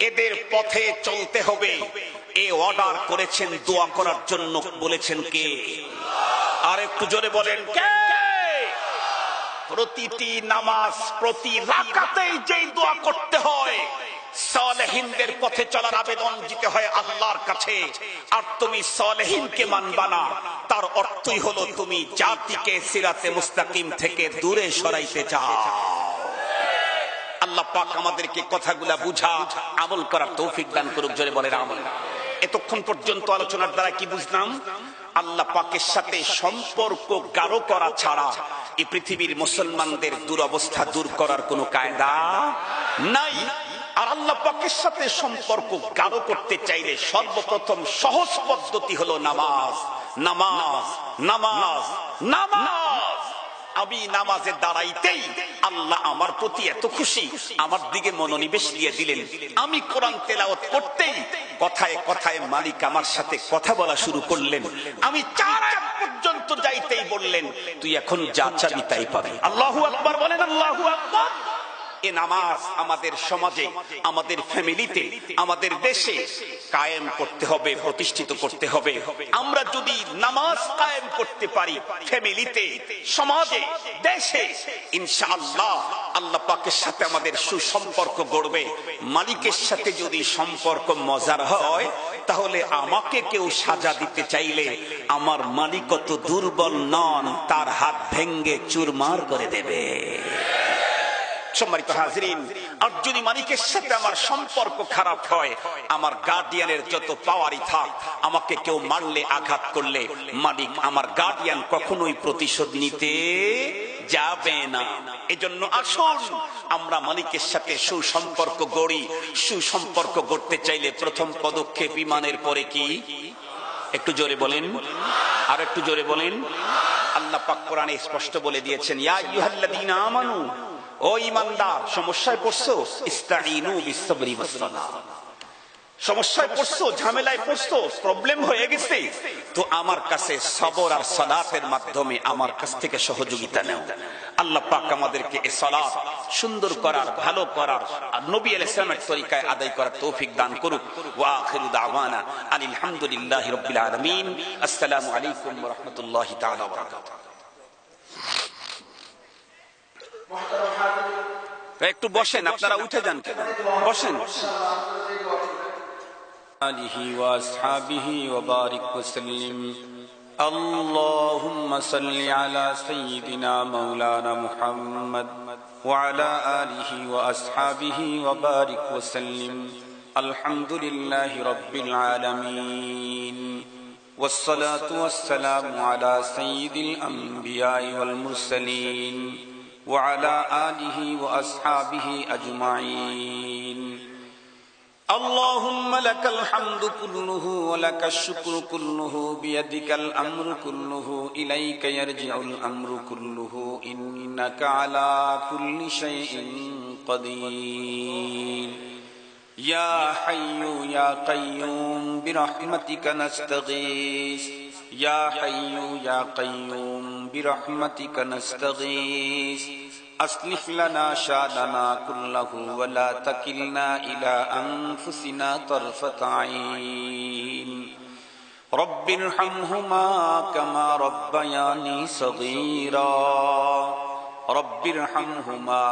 এদের পথে চলতে হবে। এ অর্ডার করেছেন দোয়া করার জন্য, বলেছেন কে? আর একটু জোরে বলেন কে? প্রতিটি নামাজ প্রতি রাকাতেই যেই দোয়া করতে হয়, সালেহীনদের পথে চলার আবেদন দিতে হয় আল্লাহর কাছে। আর তুমি সালেহীনকে মানবা না, তার অর্থই হলো তুমি জাতিকে সিরাতে মুস্তাকিম থেকে দূরে সরাইতে চাও। আল্লাহ পাক আমাদেরকে কথাগুলা বুঝা আমল করার তৌফিক দান করুক। জোরে বলেন আমল। এতক্ষণ পর্যন্ত আলোচনার দ্বারা কি বুঝলাম? আল্লাহ পাকের সাথে সম্পর্ক গাঢ় করা ছাড়া এই পৃথিবীর মুসলমানদের দুরবস্থা দূর করার কোনো কায়দা নাই। আর আল্লাহ পাকের সাথে সম্পর্ক গাঢ় করতে চাইলে সর্বপ্রথম সহজ পদ্ধতি হলো নামাজ, নামাজ, নামাজ, নামাজ। আমি নামাজে দাঁড়াইতেই আল্লাহ আমার প্রতি এত খুশি, আমার দিকে মনোনিবেশ দিয়ে দিলেন। আমি কোরআন তেলাওয়াত করতেই কথায় কথায় মালিক আমার সাথে কথা বলা শুরু করলেন। আমি 4 আয়াত পর্যন্ত যাইতেই বললেন, তুই এখন যা চাবি তাই পাবি। আল্লাহু আকবার বলেন, আল্লাহু আকবার। এ নামাজ আমাদের সমাজে, আমাদের ফ্যামিলিতে, আমাদের দেশে কায়েম করতে হবে, প্রতিষ্ঠিত করতে হবে। আমরা যদি নামাজ কায়েম করতে পারি ফ্যামিলিতে, সমাজে, দেশে, ইনশাআল্লাহ আল্লাহ পাকের সাথে আমাদের সুসম্পর্ক গড়বে। মালিকের সাথে যদি সম্পর্ক মজার হয়, তাহলে আমাকে কেউ সাজা দিতে চাইলে আমার মালিক কত দুর্বল নন, তার হাত ভেঙ্গে চুরমার করে দেবে। সম্মানিত হাজিরিন, আর যদি মালিকের সাথে আমার সম্পর্ক খারাপ হয়, আমার গার্ডিয়ানের যত পাওয়ারই থাক, আমাকে কেউ মারলে, আঘাত করলে, মালিক আমার গার্ডিয়ান কখনোই প্রতিশোধ নিতে যাবে না। এজন্য আসুন আমরা মালিকের সাথে সুসম্পর্ক গড়ি। সুসম্পর্ক গড়তে চাইলে প্রথম পদক্ষেপ ঈমানের পরে কি? একটু জোরে বলেন, আর একটু জোরে বলেন। আল্লাহ পাক কোরআনে স্পষ্ট বলে দিয়েছেন, ইয়া আইয়ুহাল্লাযীনা আমানু, ও ঈমানদার, সমস্যায় পড়ছো, ইস্তাঈনু বিসসবরি ওয়াস-সালাহ। সমস্যায় পড়ছো, ঝামেলায় পড়ছো, প্রবলেম হয়ে গেছে, তো আমার কাছে সবর আর সালাতের মাধ্যমে আমার কাছ থেকে সহযোগিতা নাও। আল্লাহ পাক আমাদেরকে এই সালাত সুন্দর করার, ভালো করার আর নবী আলাইহিস সালামের তরিকায় আদায় করার তৌফিক দান করুক। ওয়া আখিরু দাওয়ানা আনিল হামদুলিল্লাহি রাব্বিল আলামিন। আসসালামু আলাইকুম ওয়া রাহমাতুল্লাহি তাআলা ওয়া বারাকাতুহু। একটু বসেন, আপনারা উঠে যান কেন? বসেন। আলিহি ওয়া আসহাবিহি ওয়া বারিক ওয়া সাল্লিম। আল্লাহুম্মা সাল্লি আলা সাইয়্যিদিনা মাওলানা মুহাম্মদ ওয়া আলা আলিহি ওয়া আসহাবিহি ওয়া বারিক ওয়া সাল্লিম। আলহামদুলিল্লাহি রাব্বিল আলামিন। والصلاة والسلام على سيد الأنبياء والمرسلين وعلى آله وأصحابه أجمعين. اللهم لك الحمد كله ولك الشكر كله بيدك الأمر كله إليك يرجع الأمر كله إنك على كل شيء قدير. يا حي يا قيوم برحمتك نستغيث. ইয়া হাইয়্যু ইয়া কাইয়্যুম বিরহমাতিকা নাস্তাগীস আসলিহ লানা শা'নানা কুল্লাহু ওয়া লা তাকিলনা ইলা আনফুসিনা তারফাতা আইন رب ارحمهما كما ربياني صغيرا رب ارحمهما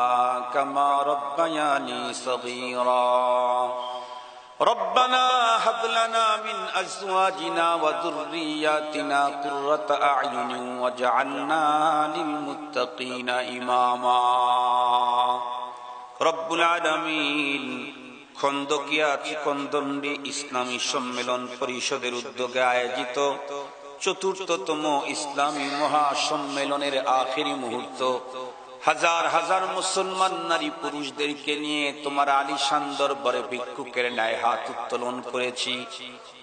كما ربياني صغيرا ربنا هب لنا من أزواجنا وذرياتنا قرة أعين واجعلنا للمتقين إماما رب العالمين খন্দকিয়া চিকন্দন্ডি ইসলামী সম্মেলন পরিষদের উদ্যোগে আয়োজিত চতুর্থতম ইসলামী মহাসম্মেলনের আখেরি মুহূর্ত হাজার হাজার মুসলমান নারী পুরুষদেরকে নিয়ে তোমার আলিশান দরবারে ভিক্ষুকের ন্যায় হাত উত্তোলন করেছি।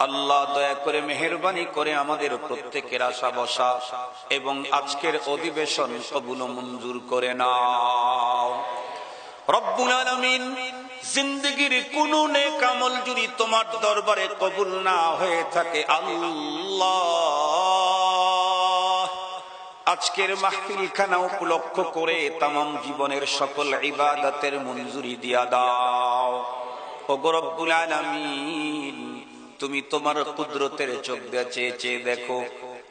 আল্লাহ দয়া করে মেহেরবানি করে আমাদের প্রত্যেকের আশা বসা এবং আজকের অধিবেশন কবুল ও মঞ্জুর করে নাও। রব্বুল আলামিন, জিন্দেগির কোন নেক আমল যদি তোমার দরবারে কবুল না হয়ে থাকে আল্লাহ, আজকের মাহফিল খানা উপলক্ষ করে তামাম জীবনের সকল ইবাদতের মঞ্জুরি দিয়া দাও। ওগো রব্বুল আলামিন, তুমি তোমার কুদরতের চোখ দিয়ে চেয়ে চেয়ে দেখো,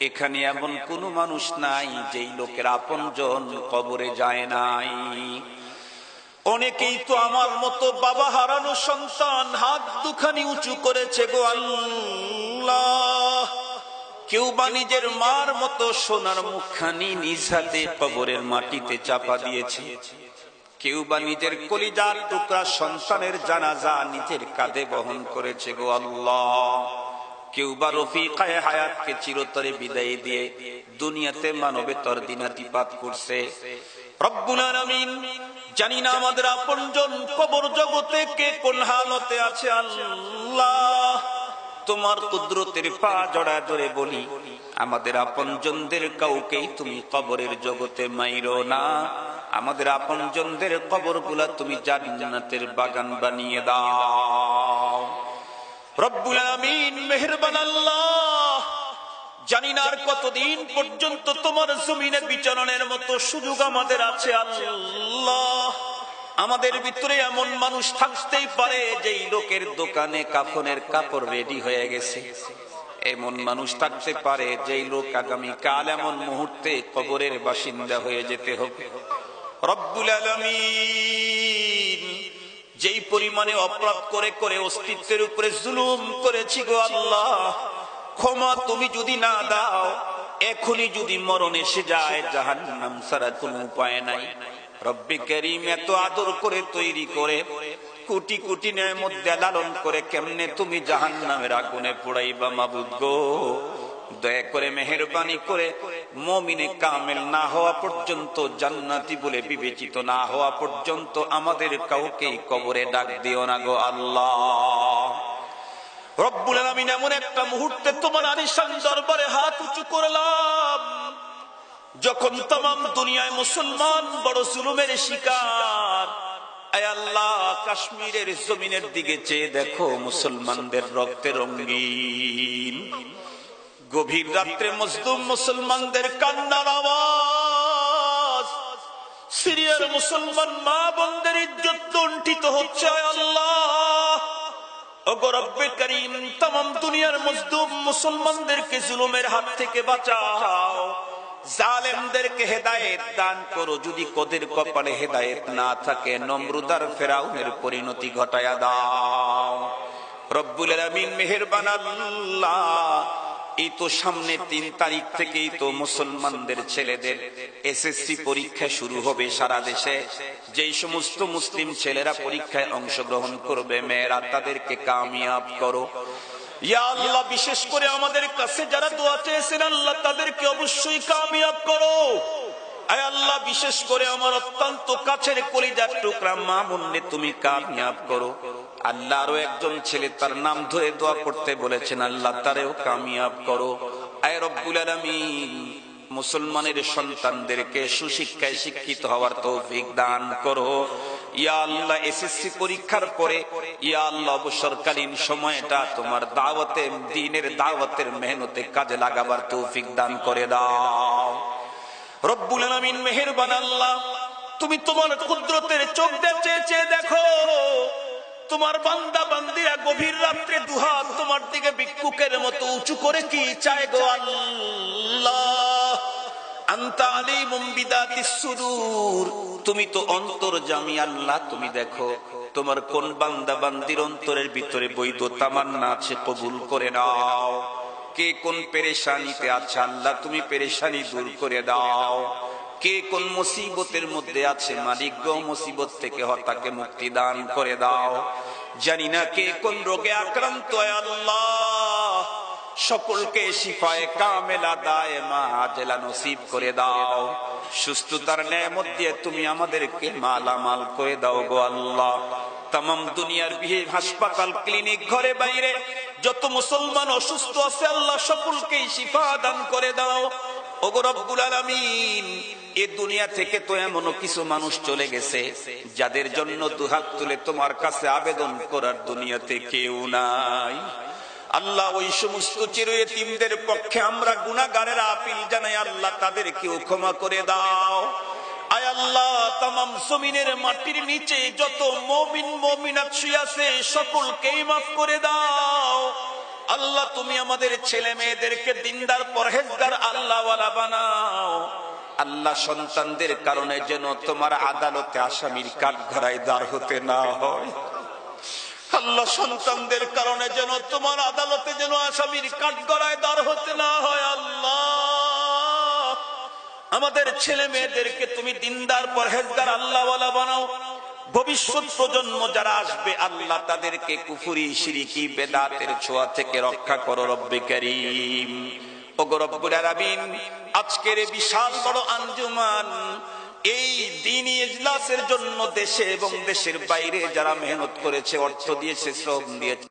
এখানে এমন কোন মানুষ নাই যেই লোকের আপনজন কবরে যায় নাই। অনেকেই তো আমার মতো বাবা হারানো সন্তান হাত দুখানি উঁচু করেছে গো আল্লাহ। কেউ বা নিজের মার মতো সোনার মুখখানি নিজ হাতে কবরের মাটিতে চাপা দিয়েছে, কেউ বা নিজের কলিজার টুকরা সন্তানের জানাজা নিজের কাঁধে বহন করেছে গো আল্লাহ। কেউ বা রফিকায়ে হায়াতকে চিরতরে বিদায় দিয়ে দুনিয়াতে মানবেতর দিনাতিপাত করছে। রব্বুল আলামিন, জানি না আমাদের আপনজন কবর জগতে কে কোন হালতে আছে আল্লাহ, তোমার কুদরতের পা জড়া ধরে বলি, আমাদের আপনজনদের কাউকেই তুমি কবরের জগতে মাইরো না। আমাদের আপনজনদের কবরগুলা তুমি জান্নাতের বাগান বানিয়ে দাও। রব্বুল আলামিন, মেহেরবান আল্লাহ, জানি না আর কতদিন পর্যন্ত তোমার জমিনে বিচরণের মতো সুযোগ আমাদের আছে আল্লাহ। আমাদের ভিতরে এমন মানুষ থাকতেই পারে যেই লোকের দোকানে কাফনের কাপড় রেডি হয়ে গেছে, এমন মানুষ থাকতে পারে যেই লোক আগামী কাল এমন মুহূর্তে কবরের বাসিন্দা হয়ে যেতে হবে। রব্বুল আলামিন, যেই পরিমাণে অপরাধ করে করে অস্তিত্বের উপরে জুলুম করেছি গো আল্লাহ, ক্ষমা তুমি যদি না দাও, এখনই যদি মরণ এসে যায়, জাহান্নাম ছাড়া কোনো উপায় নাই। রব্বে কারীম, এত আদর করে তৈরি করে কোটি কোটি নেয়ামত লালন করে কেমনে তুমি জাহান্নামের আগুনে পোড়াইবা মাবুদ গো। দয়া করে মেহেরবানি করে মুমিনে কামেল না হওয়া পর্যন্ত, জান্নাতি বলে বিবেচিত না হওয়া পর্যন্ত আমাদের কাউকে কবরে ডাক দিও না গো আল্লাহ। রব্বুল আলামিন, এমন একটা মুহূর্তে তোমার আলিশান দরবারে হাত উঁচু করলাম যখন तमाम দুনিয়ায় মুসলমান বড় জুলুমের শিকার। আয় আল্লাহ, কাশ্মীরের জমিনের দিকে চেয়ে দেখো, মুসলমানদের রক্তে রঙিন। গভীর রাত্রে মজলুম মুসলমানদের কান্নার আওয়াজ, সিরিয়ার মুসলমান মা বোনদের ইজ্জত লুণ্ঠিত হচ্ছে। আয় আল্লাহ, ওগো রব্বে কারীম, तमाम দুনিয়ার মজলুম মুসলমানদেরকে জুলুমের হাত থেকে বাঁচাও। জালেমদেরকে হেদায়েত দান করো। যদি কোদের কপালে হেদায়েত না থাকে, নমরুদ আর ফেরাউনের পরিণতি ঘটায়া দাও। রব্বুল আলামিন, মেহেরবান আল্লাহ, এই তো সামনে ৩ তারিখ থেকেই তো মুসলমানদের ছেলেদের এসএসসি পরীক্ষা শুরু হবে সারা দেশে। যেই সমস্ত মুসলিম ছেলেরা পরীক্ষায় অংশগ্রহণ করবে, মেয়েরা তাদেরকে কামিয়াব করো। ইয়া আল্লাহ, বিশেষ করে আমাদের কাছে যারা দোয়া চেয়েছেন আল্লাহ, তাদেরকে অবশ্যই কামিয়াব করো। আয় আল্লাহ, বিশেষ করে আমার অত্যন্ত কাছের কলিজার টুকরা মা বোনকে তুমি কামিয়াব করো। আল্লাহ, আরো একজন ছেলে তার নাম ধরে দোয়া করতে বলেছেন, আল্লাহ তারেও কামিয়াব করো। আয় রব্বুল আলামিন, মুসলমানের সন্তানদেরকে সুশিক্ষায় শিক্ষিত হওয়ার তৌফিক দান করো। ইয়া আল্লাহ এসএসসি পরীক্ষার পরে ইয়া আল্লাহ অবসরকালীন সময়টা তোমার দাওয়াতে দ্বীনের দাওয়াতের মেহনতে কাজে লাগাবার তৌফিক দান করে দাও। রব্বুল আলামিন মেহেরবান আল্লাহ, তুমি তোমার কুদরতের চোখ দিয়ে চেয়ে দেখো, তোমার বান্দা বান্দিরা গভীর রাত্রে দুহাত তোমার দিকে ভিক্ষুকের মতো উঁচু করে কি চায় গো আল্লাহ। আনতা আলিমুম বিদাতিস সুদূর, তুমি তো অন্তর্যামী আল্লাহ, তুমি দেখো তোমার কোন বান্দা বান্দির অন্তরের ভিতরে বৈধ তামান্না আছে, কবুল করে নাও। কে কোন পেরেশানিতে আছে আল্লাহ তুমি পেরেশানি দূর করে দাও। কে কোন মুসিবতের মধ্যে আছে মালিক গো, মুসিবত থেকে হতাকে মুক্তি দান করে দাও। জানি না কে কোন রোগে আক্রান্ত আল্লাহ, সকলকে শিফায়ে কামেলা দায়েমা আজেলা নসিব করে দাও। সুস্থতার নেয়ামত দিয়ে তুমি আমাদেরকে মালামাল করে দাও গো আল্লাহ। তামাম দুনিয়ার হাসপাতাল ক্লিনিক ঘরে বাইরে যত মুসলমান অসুস্থ আছে আল্লাহ সকলকেই শিফা দান করে দাও। ওগো রব্বুল আলামিন, এ দুনিয়া থেকে তো এমনও কিছু মানুষ চলে গেছে যাদের জন্য দুহাত তুলে তোমার কাছে আবেদন করার দুনিয়াতে কেউ নাই আল্লাহ। ওই সমস্ত চির এতিমদের পক্ষে আমরা গুনাহগারেরা আপিল জানাই আল্লাহ, তাদেরকেও ক্ষমা করে দাও। আয় আল্লাহ, তামাম জমিনের মাটির নিচে যত মুমিন মুমিনাত শুয়ে আছে সকলকেই মাফ করে দাও আল্লাহ। তুমি আমাদের ছেলে মেয়েদেরকে দিনদার পরহেজগার আল্লাহওয়ালা বানাও আল্লাহ। সন্তানদের কারণে যেন তোমার আদালতে আসামির কাঠগড়ায় দাঁড় হতে না হয় আল্লাহ। সন্তানদের কারণে যেন তোমার আদালতে যেন আসামির কাঠগড়ায় দাঁড় হতে না হয় আল্লাহ। আমাদের ছেলে মেয়েদেরকে তুমি দিনদার পরহেজগার আল্লাহওয়ালা বানাও। ভবিষ্যৎ প্রজন্ম যারা আসবে আল্লাহ তাদেরকে কুফরি শিরকি বেদাতের ছোঁয়া থেকে রক্ষা করো রব্বে কারীম। ওগো রব্বুল আলামিন, আজকের এই বিশাল বড় আঞ্জুমান, এই দ্বীনি ইজলাসের জন্য দেশে এবং দেশের বাইরে যারা মেহনত করেছে, অর্থ দিয়েছে, শ্রম দিয়েছে,